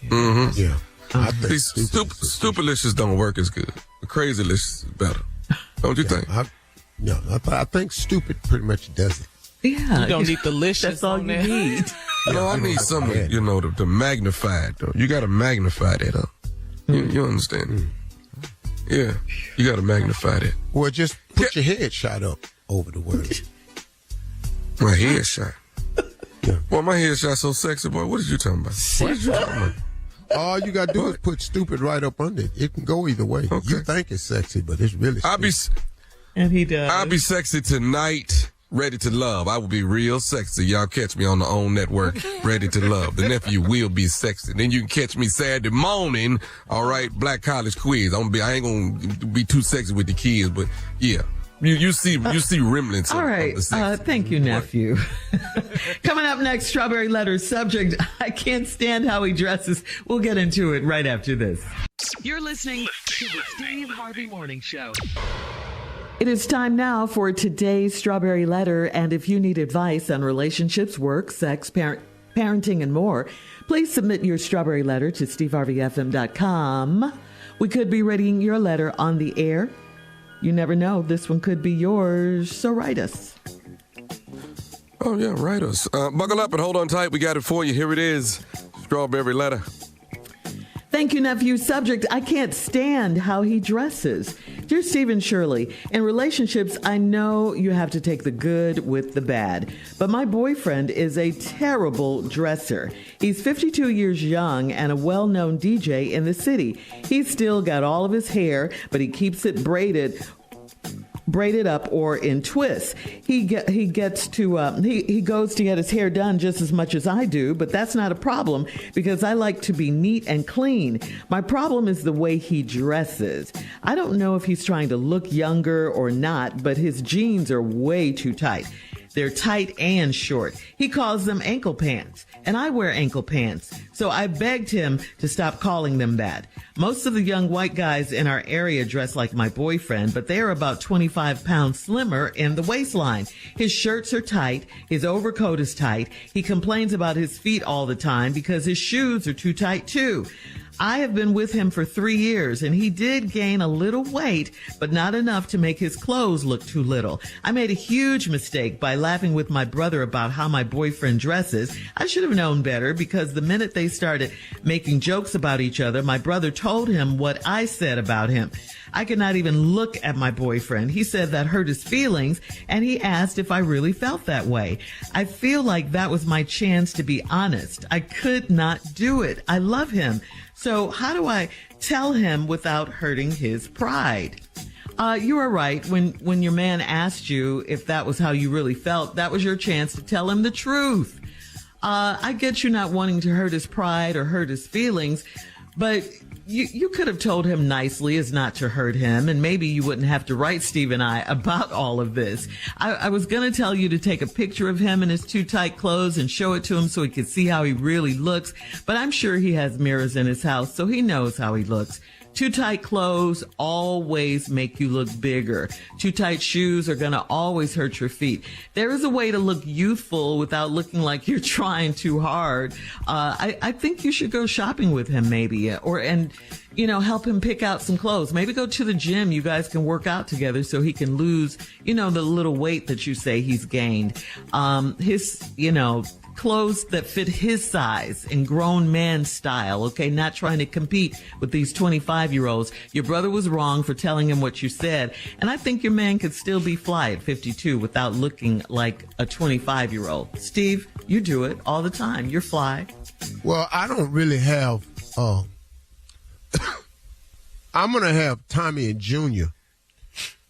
Yeah. Mm-hmm. Yeah. I think stupidlicious don't work as good. Crazylicious is better. Don't you think? I think stupid pretty much does it. Yeah. You don't need the licious. That's all you need. No, I need something, to magnify it, though. You got to magnify that up. You understand? Yeah. You got to magnify that. Well, just put your headshot up over the word. My headshot? Yeah. Well, my headshot so sexy, boy. What are you talking about? What are you talking about? All you got to do is put stupid right up under it. It can go either way. Okay. You think it's sexy, but it's really stupid. And he does. I'll be sexy tonight. Ready to Love. I will be real sexy. Y'all catch me on the OWN network. Ready to Love. The nephew will be sexy. Then you can catch me Saturday morning. All right, Black College Quiz. I ain't gonna be too sexy with the kids, but yeah, you see remnants. All right. Thank you, nephew. Coming up next, Strawberry Letter subject: I can't stand how he dresses. We'll get into it right after this. You're listening to the Steve Harvey Morning Show. It is time now for today's Strawberry Letter, and if you need advice on relationships, work, sex, parenting, and more, please submit your Strawberry Letter to steveharveyfm.com. We could be reading your letter on the air. You never know. This one could be yours, so write us. Oh, yeah, write us. Buckle up and hold on tight. We got it for you. Here it is, Strawberry Letter. Thank you, nephew. Subject: I can't stand how he dresses. Dear Stephen Shirley, in relationships, I know you have to take the good with the bad, but my boyfriend is a terrible dresser. He's 52 years young and a well-known DJ in the city. He's still got all of his hair, but he keeps it braided up or in twists. He goes to get his hair done just as much as I do, but that's not a problem because I like to be neat and clean. My problem is the way he dresses. I don't know if he's trying to look younger or not, but his jeans are way too tight. They're tight and short. He calls them ankle pants, and I wear ankle pants. So I begged him to stop calling them that. Most of the young white guys in our area dress like my boyfriend, but they are about 25 pounds slimmer in the waistline. His shirts are tight. His overcoat is tight. He complains about his feet all the time because his shoes are too tight too. I have been with him for 3 years, and he did gain a little weight, but not enough to make his clothes look too little. I made a huge mistake by laughing with my brother about how my boyfriend dresses. I should have known better because the minute they started making jokes about each other, my brother told him what I said about him. I could not even look at my boyfriend. He said that hurt his feelings, and he asked if I really felt that way. I feel like that was my chance to be honest. I could not do it. I love him. So how do I tell him without hurting his pride? You are right. When your man asked you if that was how you really felt, that was your chance to tell him the truth. I get you not wanting to hurt his pride or hurt his feelings, but you could have told him nicely as not to hurt him, and maybe you wouldn't have to write Steve and I about all of this. I was going to tell you to take a picture of him in his too tight clothes and show it to him so he could see how he really looks, but I'm sure he has mirrors in his house, so he knows how he looks. Too tight clothes always make you look bigger. Too tight shoes are going to always hurt your feet. There is a way to look youthful without looking like you're trying too hard. I think you should go shopping with him maybe, help him pick out some clothes. Maybe go to the gym. You guys can work out together so he can lose, the little weight that you say he's gained. Clothes that fit his size in grown man style, okay? Not trying to compete with these 25-year-olds. Your brother was wrong for telling him what you said, and I think your man could still be fly at 52 without looking like a 25-year-old. Steve, you do it all the time. You're fly. Well, I don't really have, I'm going to have Tommy and Junior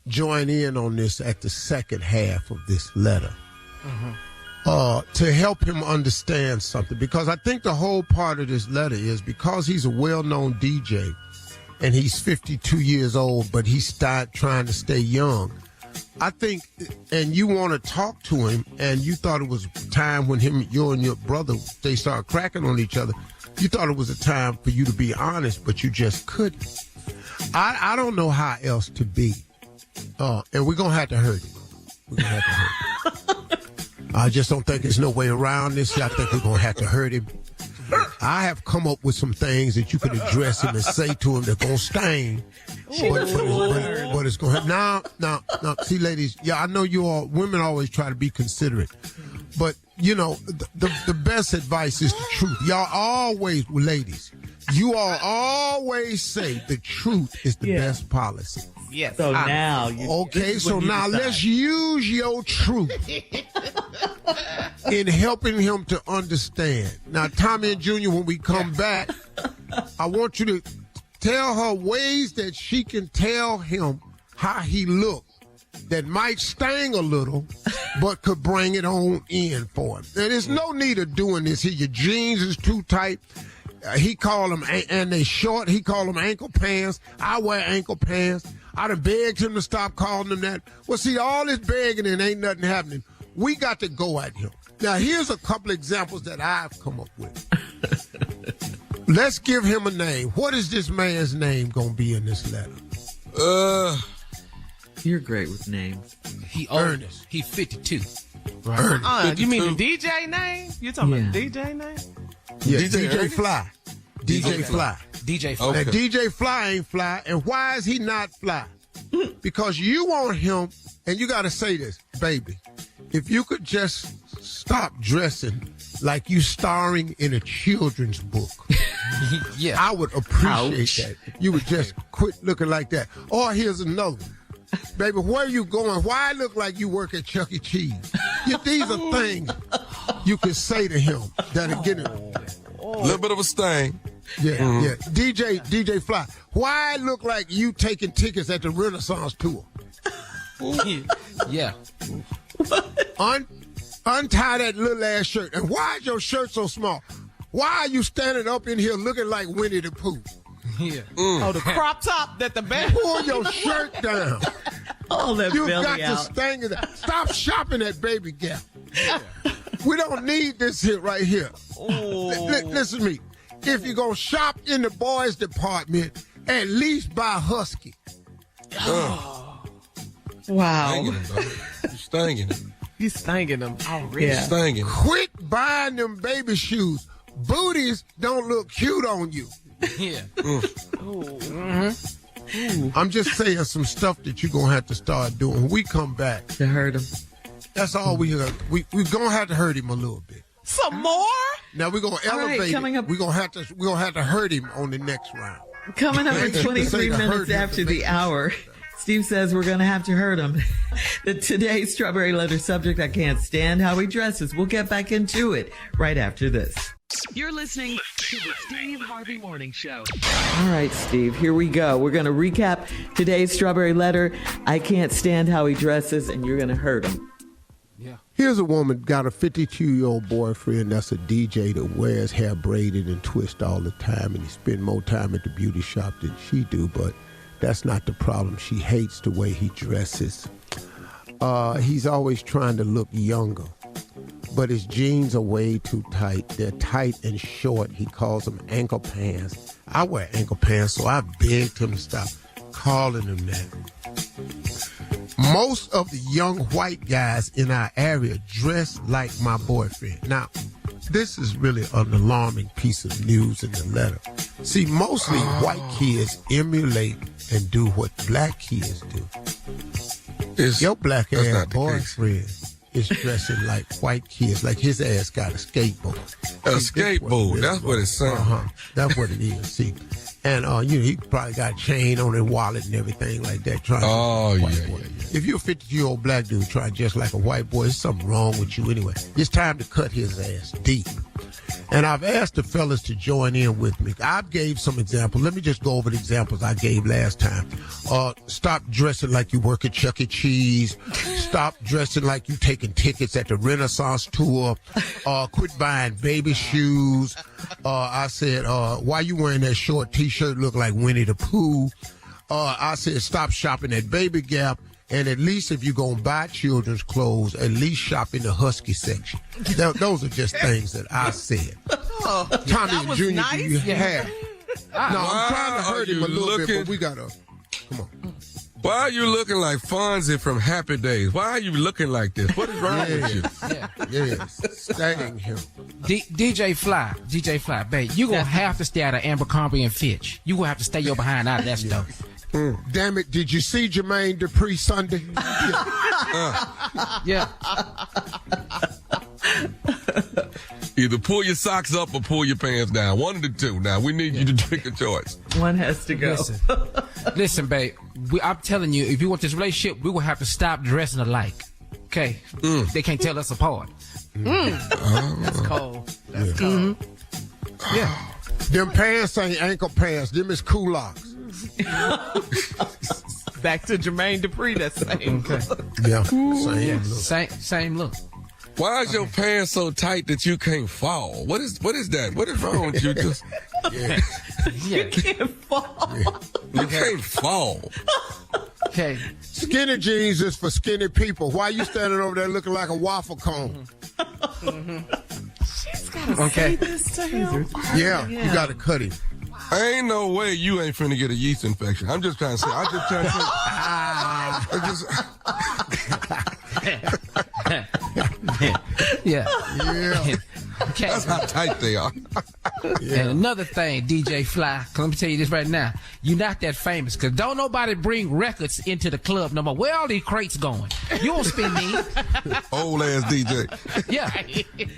join in on this at the second half of this letter. To help him understand something, because I think the whole part of this letter is because he's a well-known DJ and he's 52 years old, but he's trying to stay young. I think, and you want to talk to him, and you thought it was time when you and your brother, they started cracking on each other. You thought it was a time for you to be honest, but you just couldn't. I don't know how else to be. And we're going to have to hurt him. I just don't think there's no way around this. I think we're going to have to hurt him. I have come up with some things that you could address him and say to him that going to sting. But it's going to now, see, ladies, I know you all, women always try to be considerate. But, the best advice is the truth. Y'all always, ladies, you all always say the truth is the best policy. Yes. So now, let's use your truth in helping him to understand. Now, Tommy and Junior, when we come back, I want you to tell her ways that she can tell him how he look that might sting a little, but could bring it on in for him. Now, there's no need of doing this here. Your jeans is too tight. He call them, and they short. He call them ankle pants. I wear ankle pants. I done begged him to stop calling them that. Well, see, all this begging and ain't nothing happening. We got to go at him. Now, here's a couple examples that I've come up with. Let's give him a name. What is this man's name going to be in this letter? You're great with names. Ernest. He 52. Right. Ernest. You mean the DJ name? You talking about the DJ name? Yeah, DJ Fly. DJ Fly. DJ Fly. Okay. Now, DJ Fly ain't fly. And why is he not fly? Because you want him, and you got to say this, baby, if you could just stop dressing like you starring in a children's book. Yeah. I would appreciate that. You would just quit looking like that. Or here's another one. Baby, where you going? Why look like you work at Chuck E. Cheese? These are things you can say to him that'll get him. A little bit of a sting. Yeah, yeah. DJ Fly, why look like you taking tickets at the Renaissance tour? Yeah. Untie that little ass shirt. And why is your shirt so small? Why are you standing up in here looking like Winnie the Pooh? Yeah. Oh, the crop top that the band. Pull your shirt down. All that You've belly got out. to sting it. Stop shopping at Baby Gap. We don't need this here right here. Listen to me. If you're going to shop in the boys department, at least buy Husky. Wow. You stinging him. You stinging them already. Yeah. Stinging him. Quit buying them baby shoes. Booties don't look cute on you. Yeah. I'm just saying some stuff that you're going to have to start doing. When we come back, To hurt him. that's all we're going to have to hurt him a little bit. Some more? Now we're going to All right, elevate coming it. up- We're going to have to hurt him on the next round. Coming up at 23 minutes after the hour. Steve says we're going to have to hurt him. Today's Strawberry Letter subject, I can't stand how he dresses. We'll get back into it right after this. You're listening to the Steve Harvey Morning Show. All right, Steve, here we go. We're going to recap today's Strawberry Letter. I can't stand how he dresses, and you're going to hurt him. Yeah. Here's a woman got a 52-year-old boyfriend that's a DJ that wears hair braided and twist all the time, and he spend more time at the beauty shop than she do, but that's not the problem. She hates the way he dresses. He's always trying to look younger, but his jeans are way too tight. They're tight and short. He calls them ankle pants. I wear ankle pants, so I begged him to stop calling them that. Most of the young white guys in our area dress like my boyfriend. Now, this is really an alarming piece of news in the letter. See, mostly white kids emulate and do what black kids do. Your black ass boyfriend is dressing like white kids, like his ass got a skateboard. A skateboard, that's what it sounds. That's what it is, see. And, he probably got a chain on his wallet and everything like that. Trying to white boy. If you're a 50-year-old black dude trying just like a white boy, there's something wrong with you anyway. It's time to cut his ass deep. And I've asked the fellas to join in with me. I gave some examples. Let me just go over the examples I gave last time. Stop dressing like you work at Chuck E. Cheese. Stop dressing like you taking tickets at the Renaissance tour. Quit buying baby shoes. I said, why you wearing that short T-shirt look like Winnie the Pooh? I said, stop shopping at Baby Gap. And at least if you're going to buy children's clothes, at least shop in the Husky section. Those are just things that I said. Tommy and Junior, nice. do you have? No, I'm trying to Why hurt are him a you little bit, looking- but we got to, come on. Why are you looking like Fonzie from Happy Days? Why are you looking like this? What is wrong with you? Yes, staying him. DJ Fly, babe, you're going to have to stay out of Abercrombie and Fitch. You're going to have to stay your behind out of that stuff. Damn it, did you see Jermaine Dupri Sunday? Yeah. Either pull your socks up or pull your pants down. One of the two. Now, we need you to pick a choice. One has to go. Listen, babe, I'm telling you, if you want this relationship, we will have to stop dressing alike. Okay? They can't tell us apart. That's cold. That's cold. Yeah. Them pants ain't ankle pants. Them is culottes. Back to Jermaine Dupri, that same. Okay. Yeah, same look. Same look. Why is your pants so tight that you can't fall? What is that? What is wrong with you? Just Yeah. You can't fall. you can't fall. Okay. Skinny jeans is for skinny people. Why you standing over there looking like a waffle cone? She's got to Okay. say this to him. Yeah, you got to cut him. Ain't no way you ain't finna get a yeast infection. I'm just trying to say. Yeah. Yeah. Okay. That's how tight they are. And another thing, DJ Fly, 'cause let me tell you this right now. You're not that famous, because don't nobody bring records into the club no more. Where all these crates going? You don't spend these. Old ass DJ. Yeah.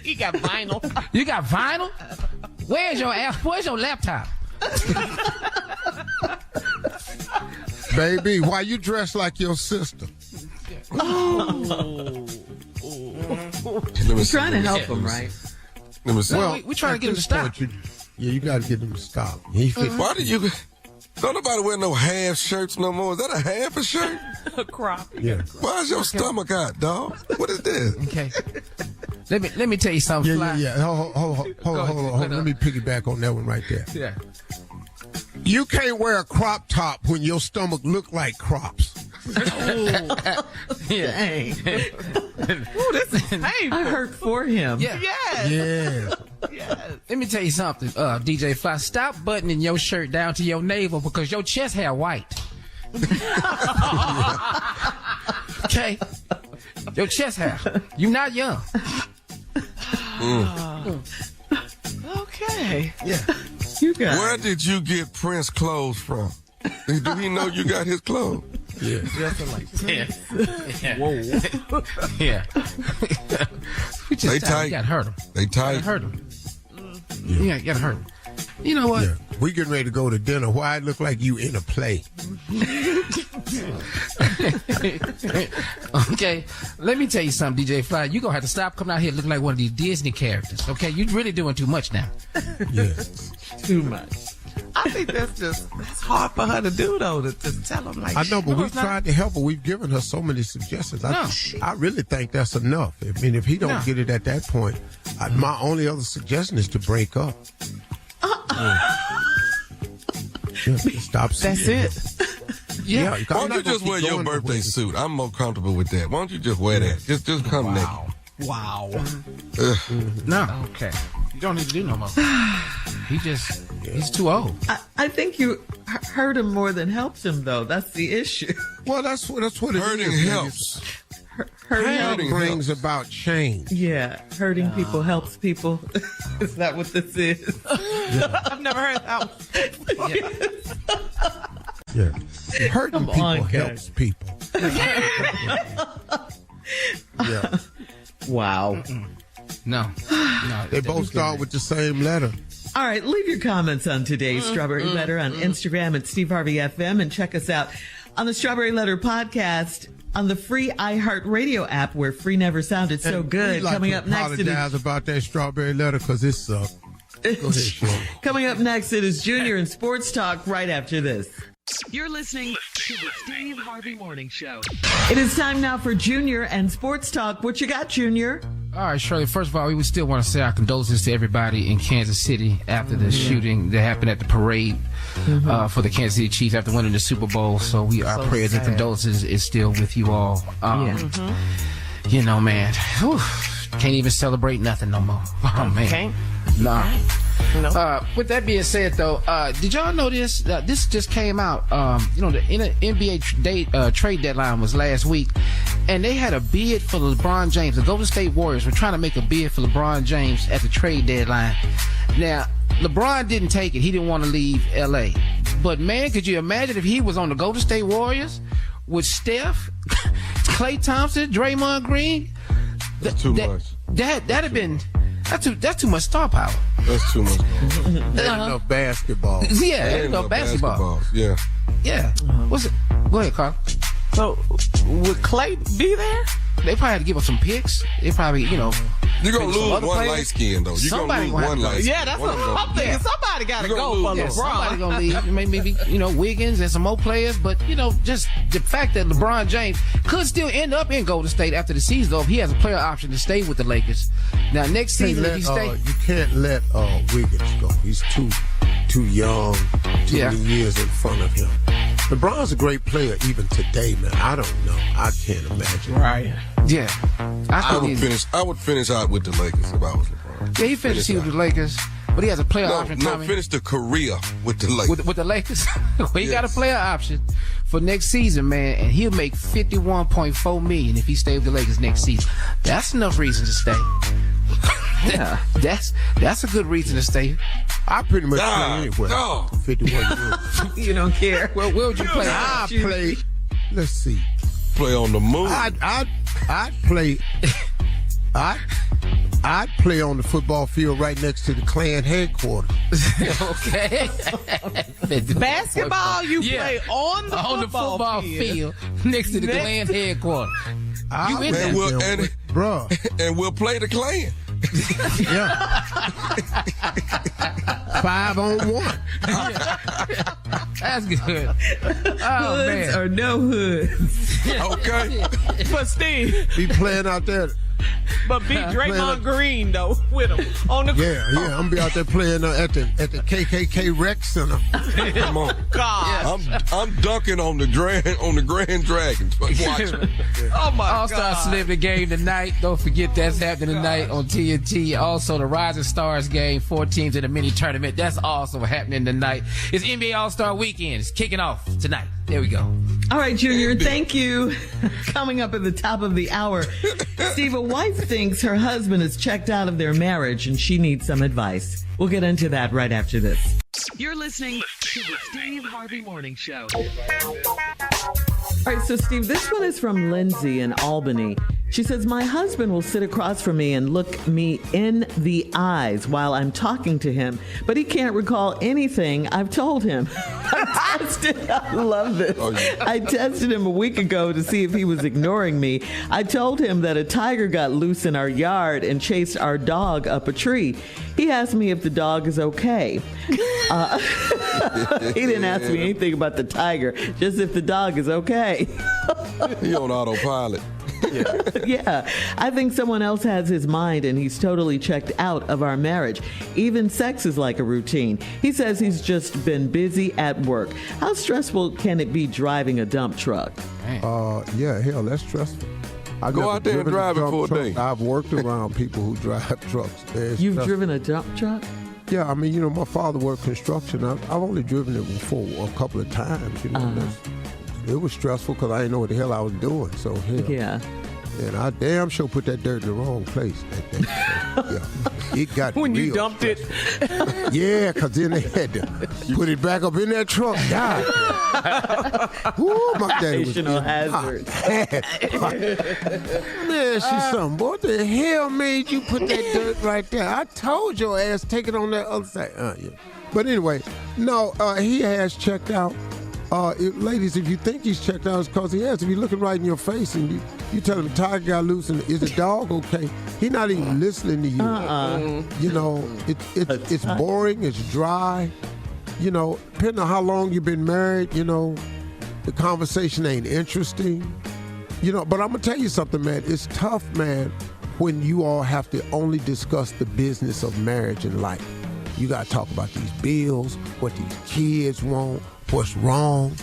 He got vinyl. You got vinyl? Where's your laptop? Baby, why you dressed like your sister? You're trying to help him, right? Let me see. Well, we trying to get him to stop. You got to get him to stop. Why do you... Don't nobody wear no half shirts no more. Is that a half a shirt? A crop. Yeah. Why's your stomach out, dog? What is this? Okay. Let me tell you something. Yeah. Hold on. Let me piggyback on that one right there. Yeah. You can't wear a crop top when your stomach look like crops. Yeah. Dang. Ooh, this is painful. I hurt for him. Yeah. Yes. Yeah. Let me tell you something, DJ Fly. Stop buttoning your shirt down to your navel because your chest hair white. Okay? Your chest hair. You not young. Okay. Yeah. You got Where did you get Prince clothes from? Do he know you got his clothes? Yeah. Yeah. Whoa. Yeah. We just They tight. You gotta hurt him. They tight. You gotta hurt him. Yeah, you gotta hurt him. You know what? Yeah. We getting ready to go to dinner. Why it look like you in a play? Okay, let me tell you something, DJ Fly. You gonna have to stop coming out here looking like one of these Disney characters. Okay, you really doing too much now. Yeah. too much. I think that's hard for her to do, though, to tell him like. I know, but No, we've tried to help her. We've given her so many suggestions. No. I really think that's enough. I mean, if he don't No. get it at that point, my only other suggestion is to break up. Yeah, stop. That's it. Yeah. I'm Why don't not you gonna just keep wear your going birthday with it. suit? I'm more comfortable with that. Why don't you just wear that? Just come naked. Wow. Ugh. No. Okay. You don't need to do no more. He's too old. I think you hurt him more than helps him, though. That's the issue. Well, that's what it Hurting is. helps. Hurting brings about change. Yeah, hurting people helps people. Is that what this is? I've never heard that one. Yeah. Hurting Come people on, guys. helps people. Yeah. Wow. No. They both start with the same letter. All right, leave your comments on today's Strawberry Letter on Instagram at Steve Harvey FM and check us out on the Strawberry Letter podcast on the free iHeartRadio app where free never sounded so good. We'd like Coming to up next, apologize about that strawberry letter because it sucked. Go ahead, Shirley. Coming up next, it is Junior and Sports Talk right after this. You're listening to the Steve Harvey Morning Show. It is time now for Junior and Sports Talk. What you got, Junior? All right, Shirley, first of all, we would still want to say our condolences to everybody in Kansas City after the shooting that happened at the parade for the Kansas City Chiefs after winning the Super Bowl. So our prayers and condolences is still with you all. You know, man, can't even celebrate nothing no more. Oh, man. Can't? Nah. No. With that being said, though, did y'all know this? This just came out. The NBA trade deadline was last week, and they had a bid for LeBron James. The Golden State Warriors were trying to make a bid for LeBron James at the trade deadline. Now, LeBron didn't take it. He didn't want to leave L.A. But, man, could you imagine if he was on the Golden State Warriors with Steph, Klay Thompson, Draymond Green? That's too much. That'd have been... That's too much star power. That's too much. Ain't enough basketball. Yeah, Ain't ain't no basketball. Yeah. Yeah. What's it? Go ahead, Carl. So, would Clay be there? They probably had to give up some picks. They probably, You're going to maybe some lose other one players. light skin, though. You're going Somebody to lose gonna have one to go. light skin. Yeah, that's One what of them. I'm thinking. Somebody got to You go gonna for lose. somebody LeBron. gonna leave. Maybe Wiggins and some more players. But just the fact that LeBron James could still end up in Golden State after the season, though, if he has a player option to stay with the Lakers. Now next season, if he stay, You can't let Wiggins go. He's too young, too many years in front of him. LeBron's a great player even today, man. I don't know. I can't imagine. Right. yeah, I would finish out with the Lakers if I was LeBron. Yeah, he finished with the Lakers, but he has a player option. No, Tommy. finish the career with the Lakers. With the Lakers. Well, he got a player option for next season, man, and he'll make $51.4 million if he stays with the Lakers next season. That's enough reason to stay. Yeah, that's a good reason to stay. I pretty much play anywhere. No. 51 years. You don't care. Well, where would you play? I play. Let's see. Play on the moon. I'd play. I'd play on the football field right next to the Klan headquarters. Okay. Basketball, you play on the football field next to the Klan headquarters. You in and we'll play the Klan. Yeah. 5-on-1. That's good. Oh, hoods man. or no hoods. Okay. But Steve, Be playing out there. but beat Draymond Green though with him on the Yeah, I'm gonna be out there playing at the KKK Rec Center. Come on. God. I'm dunking on the Grand Dragons. Watch me. Oh my All-Star God. Celebrity game tonight. Don't forget that's happening tonight on TNT. Also, the Rising Stars game, 4 teams in a mini tournament. That's also happening tonight. It's NBA All-Star Weekend. It's kicking off tonight. There we go. All right, Junior, thank you. Coming up at the top of the hour, Steve, a wife thinks her husband is checked out of their marriage and she needs some advice. We'll get into that right after this. You're listening to the Steve Harvey Morning Show. All right, so Steve, this one is from Lindsay in Albany. She says, my husband will sit across from me and look me in the eyes while I'm talking to him, but he can't recall anything I've told him. I love this. Oh, yeah. I tested him a week ago to see if he was ignoring me. I told him that a tiger got loose in our yard and chased our dog up a tree. He asked me if the dog is okay. He didn't ask me anything about the tiger, just if the dog is okay. He on autopilot. Yeah, I think someone else has his mind and he's totally checked out of our marriage. Even sex is like a routine. He says he's just been busy at work. How stressful can it be driving a dump truck? Yeah, hell, that's stressful. I Go never out there and driven drive it dump for a truck. day. I've worked around people who drive trucks. It's You've stressful. driven a dump truck? Yeah, I mean, my father worked construction. I've only driven it before a couple of times. It was stressful because I didn't know what the hell I was doing. So, hell. Yeah. And I damn sure put that dirt in the wrong place. Yeah, it got When you real dumped it. Yeah, because then they had to put it back up in that truck. God. Ooh, my daddy was Occupational hazard. Man, she's something. What the hell made you put that dirt right there? I told your ass take it on that other side. Yeah. But anyway, no, he has checked out. Ladies, if you think he's checked out, it's because he has. If you're looking right in your face and you tell him the tiger got loose and is the dog okay? He's not even listening to you. It's boring. It's dry. Depending on how long you've been married, the conversation ain't interesting. But I'm gonna tell you something, man. It's tough, man, when you all have to only discuss the business of marriage and life. You gotta talk about these bills, what these kids want, what's wrong.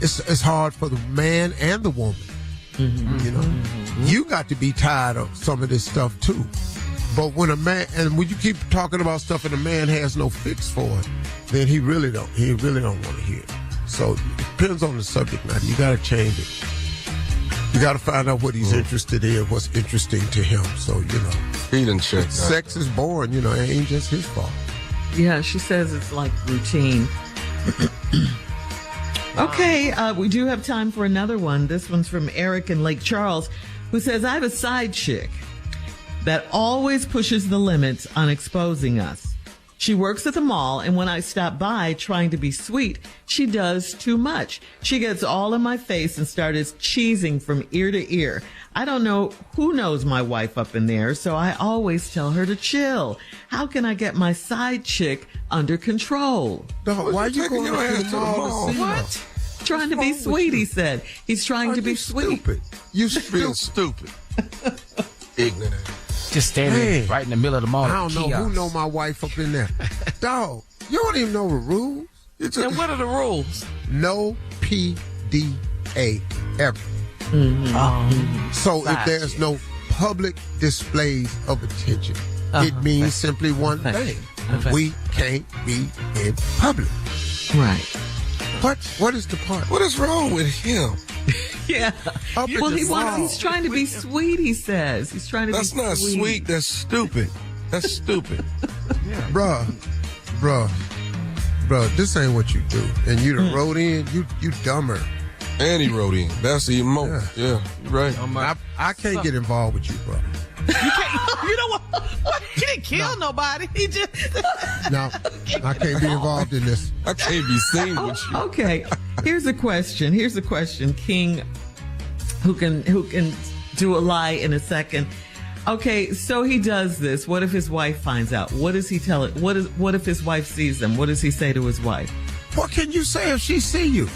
It's hard for the man and the woman. You got to be tired of some of this stuff too. But when when you keep talking about stuff and a man has no fix for it, then he really don't want to hear it. So it depends on the subject matter. You got to change it. You got to find out what he's interested in, what's interesting to him. So, He didn't check. Sex is boring, it ain't just his fault. Yeah, she says it's like routine. Okay, we do have time for another one. This one's from Eric in Lake Charles, who says, I have a side chick that always pushes the limits on exposing us. She works at the mall, and when I stop by trying to be sweet, she does too much. She gets all in my face and starts cheesing from ear to ear. I don't know who knows my wife up in there, so I always tell her to chill. How can I get my side chick under control? Dog, why you going your ass to the mall? to see her? What? Trying to be sweet, he said. He's trying to be sweet. Stupid. You feel stupid. Ignorant. Just standing right in the middle of the mall. I don't know who know my wife up in there. Dog, you don't even know the rules. And what are the rules? No PDA ever. So if there's no public displays of attention, it means simply one thing. We can't be in public. Right. What is the part? What is wrong with him? Yeah. Well, he's trying to be sweet, he says. He's trying to That's be not sweet. That's stupid. That's stupid. Bruh, this ain't what you do. And you done wrote in, you dumber. And he wrote in. That's even more. Yeah, you're right. I can't get involved with you, bro. You know what? He didn't kill nobody. He just. No, I can't be involved in this. I can't be seen with you. Okay. Here's a question, King, who can do a lie in a second. Okay, so he does this. What if his wife finds out? What does he tell it? What if his wife sees him? What does he say to his wife? What can you say if she see you?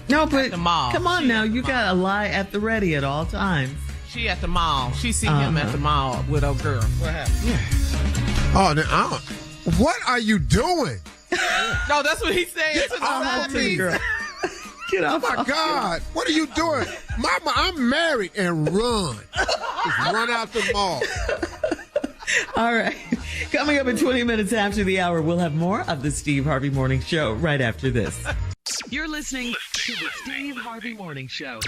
No, but the mall. Come on now. You got to lie at the ready at all times. She at the mall. She see him at the mall with a girl. What happened? Yeah. Oh, now, what are you doing? No, that's what he's saying to the side piece. Girl. Get off. Oh, my God. What are you doing? Mama, I'm married, and run. Just run out the mall. All right. Coming up in 20 minutes after the hour, we'll have more of the Steve Harvey Morning Show right after this. You're listening to the Steve Harvey Morning Show.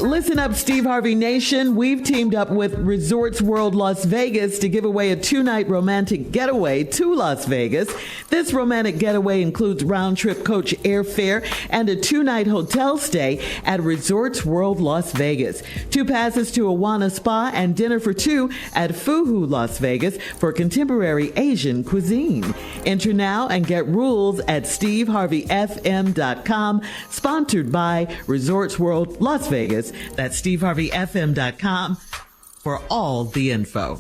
Listen up, Steve Harvey Nation. We've teamed up with Resorts World Las Vegas to give away a 2-night romantic getaway to Las Vegas. This romantic getaway includes round-trip coach airfare and a 2-night hotel stay at Resorts World Las Vegas. 2 passes to Awana Spa and dinner for 2 at Fuhu Las Vegas for contemporary Asian cuisine. Enter now and get rules at SteveHarveyFM.com. Sponsored by Resorts World Las Vegas. That's SteveHarveyFM.com for all the info.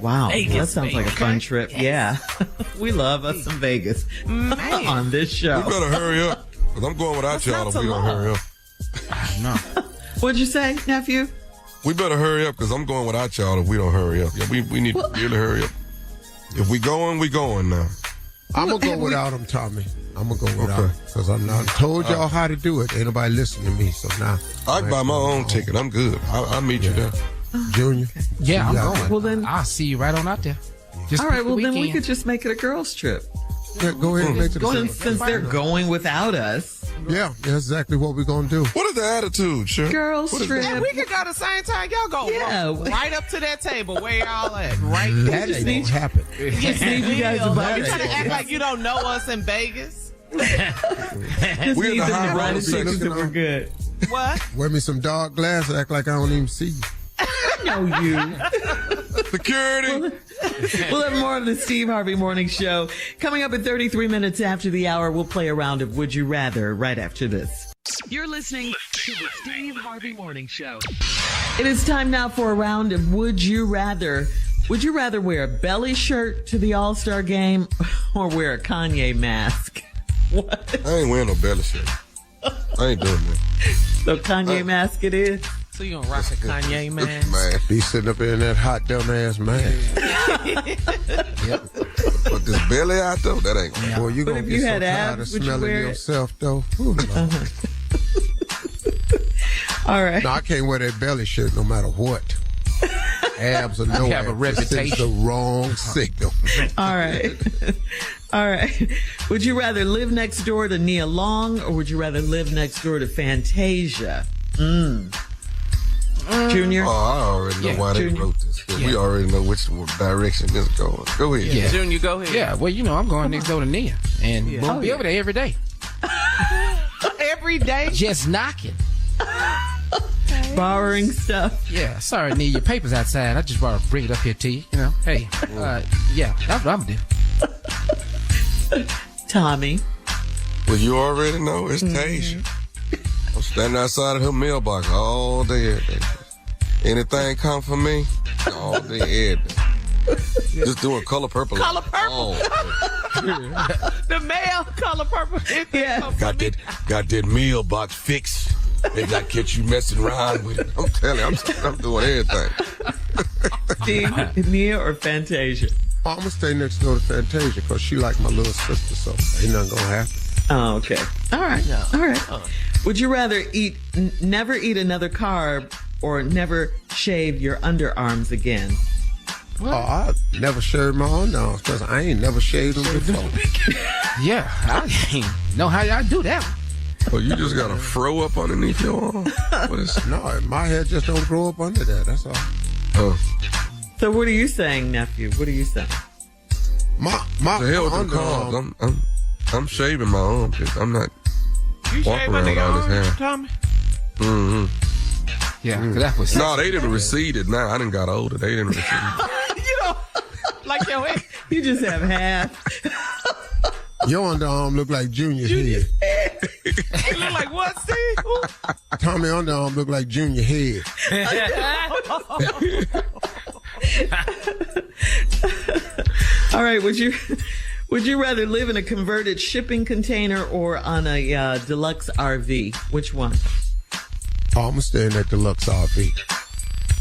Wow, Vegas, that sounds like a fun trip. Yes. Yeah, we love us some Vegas on this show. We better hurry up, because I'm going without y'all if we don't hurry up. No. What'd you say, nephew? We better hurry up, because I'm going without y'all if we don't hurry up. Yeah, we need to really hurry up. If we going now. I'm going to go without him, Tommy. I'm going to go without him, because I'm not told y'all how to do it. Ain't nobody listening to me, so now. I can buy my own ticket. I'm good. I'll meet you there. Junior? Yeah, I'm going. Well, then, I'll see you right on out there. All right, well, then we could just make it a girls' trip. Yeah, go ahead and make it a girls' Since they're going without us. Yeah, that's exactly what we're going to do. What is the attitude, sure? Girls' trip. And we could go the same time. Y'all go right up to that table. Where y'all at? Right That ain't going to happen. Just need you guys to buy You trying to act like you don't know us in Vegas? Just We're need in the them high to buy the road tickets section. and we're good. What? Wear me some dark glasses, act like I don't even see you. No, you. Security. We'll have more of the Steve Harvey Morning Show. Coming up at 33 minutes after the hour, we'll play a round of Would You Rather right after this. You're listening to the Steve Harvey Morning Show. It is time now for a round of Would You Rather. Would you rather wear a belly shirt to the All-Star game or wear a Kanye mask? What? I ain't wearing no belly shirt. I ain't doing that. So Kanye mask it is? So you gonna rock a Kanye man? Man. Be sitting up in that hot dumbass man. Yep. But this belly out, though, that ain't going to Boy, you But going if to you get so had tired of abs, would you smelling wear it? yourself, though. Ooh, Lord. All right. No, I can't wear that belly shirt no matter what. Abs or no You have a abs. It sends the reputation. wrong signal. All right. All right. Would you rather live next door to Nia Long or would you rather live next door to Fantasia? Junior? Oh, I already know why they wrote this. We already know which direction this is going. Go ahead. Yeah. Junior, go ahead. Yeah, well, you know, I'm going next door to Nia. And we'll be over there every day. Every day? Just knocking. Borrowing stuff. Yeah, sorry, Nia, your paper's outside. I just want to bring it up here to you. You know, hey, yeah, that's what I'm going to do. Tommy. Well, you already know it's Tasia. I'm standing outside of her mailbox all day, every day. Anything come for me? All day, every day. Just doing color purple. Color purple. all day. The mail color purple. Yeah. Got that mailbox fixed. Maybe I catch you messing around with it. I'm telling you, I'm doing everything. Steve, Nia or Fantasia? Oh, I'm going to stay next door to Fantasia because she like my little sister, so ain't nothing going to happen. Oh, okay. All right. All right. Would you rather never eat another carb or never shave your underarms again? Oh, I never shaved my underarms because I ain't never shaved them before. Yeah, I ain't know how y'all do that one. Oh, you just got a fro up underneath your arm? What is? No, my hair just don't grow up under that. That's all. Oh. So what are you saying, nephew? What are you saying? My The hell with them underarm. carbs. I'm shaving my armpits. I'm not You walking shave around under with your all this arm, hair. Tommy? Mm-hmm. Yeah, that was. No, they didn't receded. Now I done got older. They didn't recede. You know, like your head. You just have half. Your underarm look like Junior head. You look like what, Steve? Ooh. Tommy underarm look like Junior head. All right, would you rather live in a converted shipping container or on a deluxe RV? Which one? Oh, I'm staying at the Deluxe RV.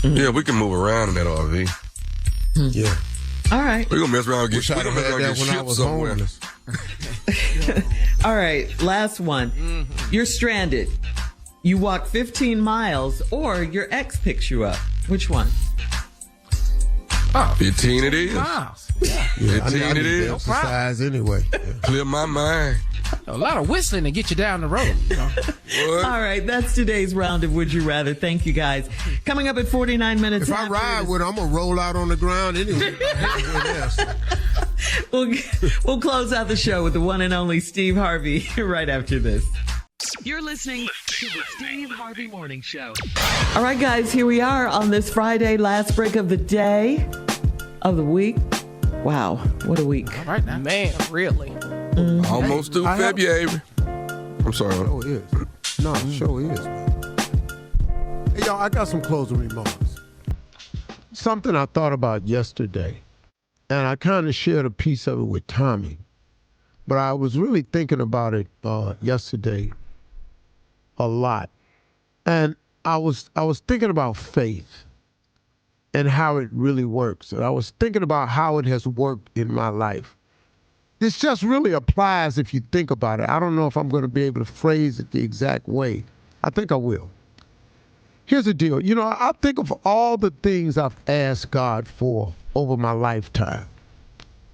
Yeah, we can move around in that RV. Yeah. All right. We're gonna mess around and get, Wish I'd have had that when I was somewhere. homeless. All right, last one. You're stranded. You walk 15 miles or your ex picks you up. Which one? 15 it is. Miles. Yeah, 15 I need it to is. exercise anyway. Yeah. Clear my mind. A lot of whistling to get you down the road. You know? What? All right, that's today's round of Would You Rather. Thank you, guys. Coming up at 49 minutes. If I ride with her, I'm going to roll out on the ground anyway. We'll close out the show with the one and only Steve Harvey right after this. You're listening to the Steve Harvey Morning Show. All right, guys, here we are on this Friday, last break of the day, of the week. Wow, what a week. All right now. Man, really? Almost through February. I'm sorry. Sure is. No, it sure is, man. Hey, y'all, I got some closing remarks. Something I thought about yesterday, and I kind of shared a piece of it with Tommy, but I was really thinking about it yesterday a lot. And I was thinking about faith and how it really works. And I was thinking about how it has worked in my life. This just really applies if you think about it. I don't know if I'm going to be able to phrase it the exact way. I think I will. Here's the deal. You know, I think of all the things I've asked God for over my lifetime,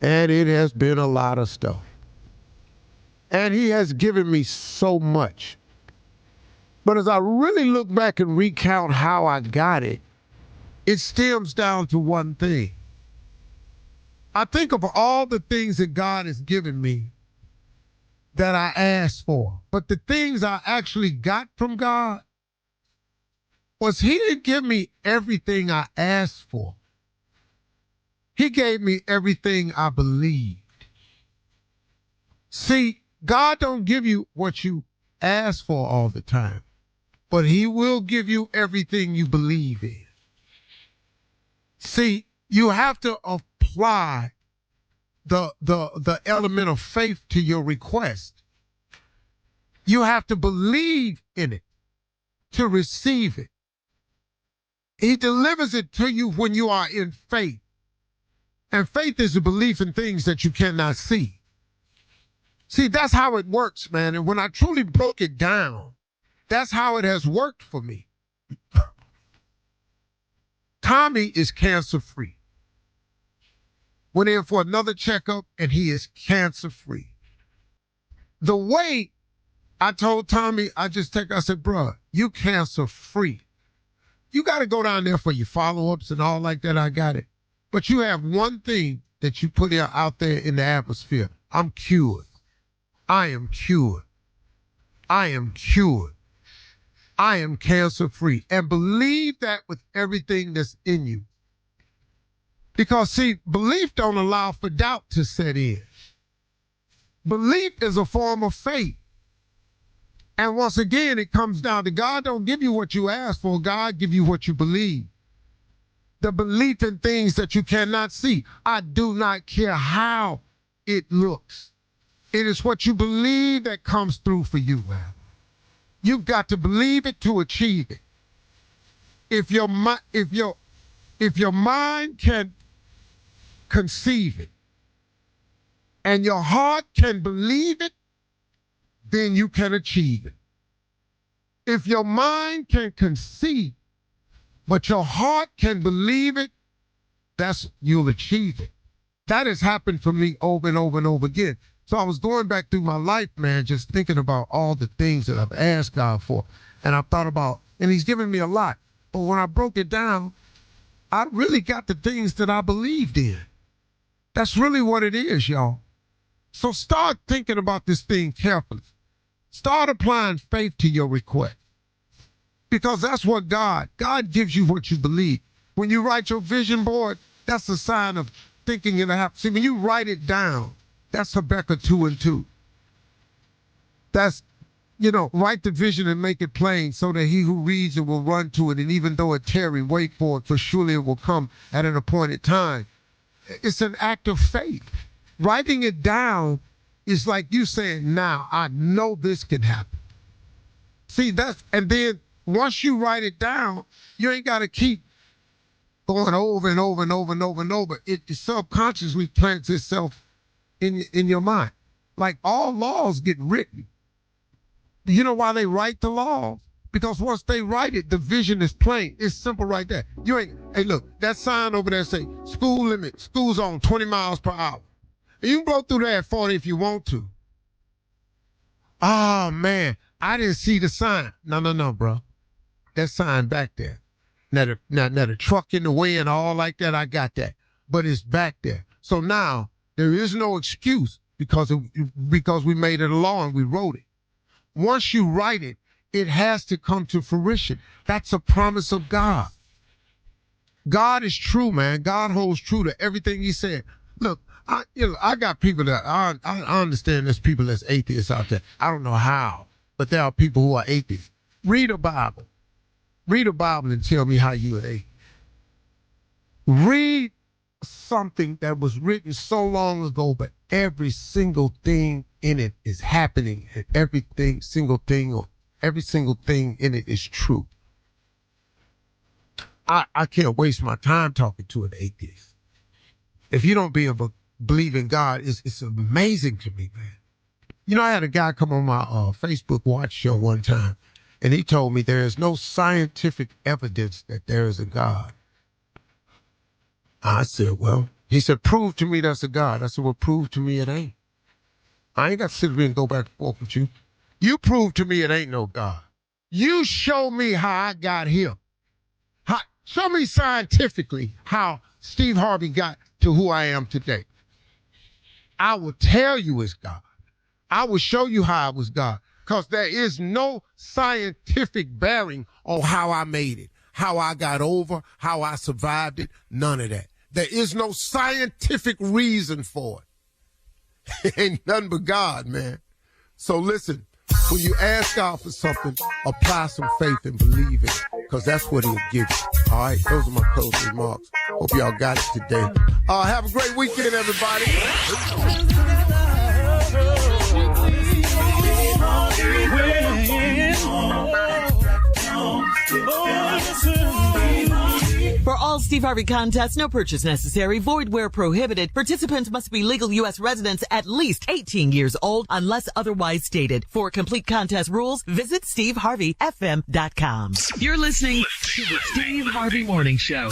and it has been a lot of stuff. And he has given me so much. But as I really look back and recount how I got it, it stems down to one thing. I think of all the things that God has given me that I asked for, but the things I actually got from God was he didn't give me everything I asked for. He gave me everything I believed. See, God don't give you what you ask for all the time, but he will give you everything you believe in. See, you have to apply the element of faith to your request. You have to believe in it to receive it. He delivers it to you when you are in faith. And faith is a belief in things that you cannot see. See, that's how it works, man. And when I truly broke it down, that's how it has worked for me. Tommy is cancer-free. Went in for another checkup, and he is cancer-free. The way I told Tommy, I said, bro, you cancer-free. You got to go down there for your follow-ups and all like that. I got it. But you have one thing that you put out there in the atmosphere. I'm cured. I am cured. I am cured. I am cancer-free. And believe that with everything that's in you. Because, see, belief don't allow for doubt to set in. Belief is a form of faith. And once again, it comes down to God don't give you what you ask for. God give you what you believe. The belief in things that you cannot see. I do not care how it looks. It is what you believe that comes through for you, man. You've got to believe it to achieve it. If your mind can conceive it and your heart can believe it, then you can achieve it. If your mind can conceive, but your heart can believe it, you'll achieve it. That has happened for me over and over and over again. So I was going back through my life, man, just thinking about all the things that I've asked God for. And I thought about, and he's given me a lot. But when I broke it down, I really got the things that I believed in. That's really what it is, y'all. So start thinking about this thing carefully. Start applying faith to your request. Because that's what God gives you what you believe. When you write your vision board, that's a sign of thinking it'll happen. See, when you write it down, that's Habakkuk 2:2. That's, write the vision and make it plain so that he who reads it will run to it. And even though it tarry, wait for it, for surely it will come at an appointed time. It's an act of faith. Writing it down is like you saying, now I know this can happen. See, and then once you write it down, you ain't got to keep going over and over and over and over and over. It subconsciously plants itself in your mind. Like all laws get written. You know why they write the law? Because once they write it, the vision is plain. It's simple right there. Hey, look, that sign over there say, school zone 20 miles per hour. You can go through there at 40 if you want to. Oh, man, I didn't see the sign. No, bro. That sign back there. Now the truck in the way and all like that, I got that. But it's back there. So now there is no excuse because we made it a law and we wrote it. Once you write it, it has to come to fruition. That's a promise of God. God is true, man. God holds true to everything he said. Look, I got people that I understand there's people that's atheists out there. I don't know how, but there are people who are atheists. Read a Bible. Read a Bible and tell me how you're an atheist. Read something that was written so long ago, but every single thing in it is happening, and every single thing in it is true. I can't waste my time talking to an atheist. If you don't believe in God, it's amazing to me, man. I had a guy come on my Facebook Watch show one time, and he told me there is no scientific evidence that there is a God. I said, well, he said, prove to me that's a God. I said, well, prove to me it ain't. I ain't got to sit here and go back and forth with you. You prove to me it ain't no God. You show me how I got here. Show me scientifically how Steve Harvey got to who I am today. I will tell you it's God. I will show you how I was God, because there is no scientific bearing on how I made it, how I got over, how I survived it, none of that. There is no scientific reason for it. Ain't nothing but God, man. So listen, when you ask God for something, apply some faith and believe it, because that's what he'll give you. All right, those are my closing remarks. Hope y'all got it today. Have a great weekend, everybody. For all Steve Harvey contests, no purchase necessary, void where prohibited. Participants must be legal U.S. residents at least 18 years old unless otherwise stated. For complete contest rules, visit SteveHarveyFM.com. You're listening to the Steve Harvey Morning Show.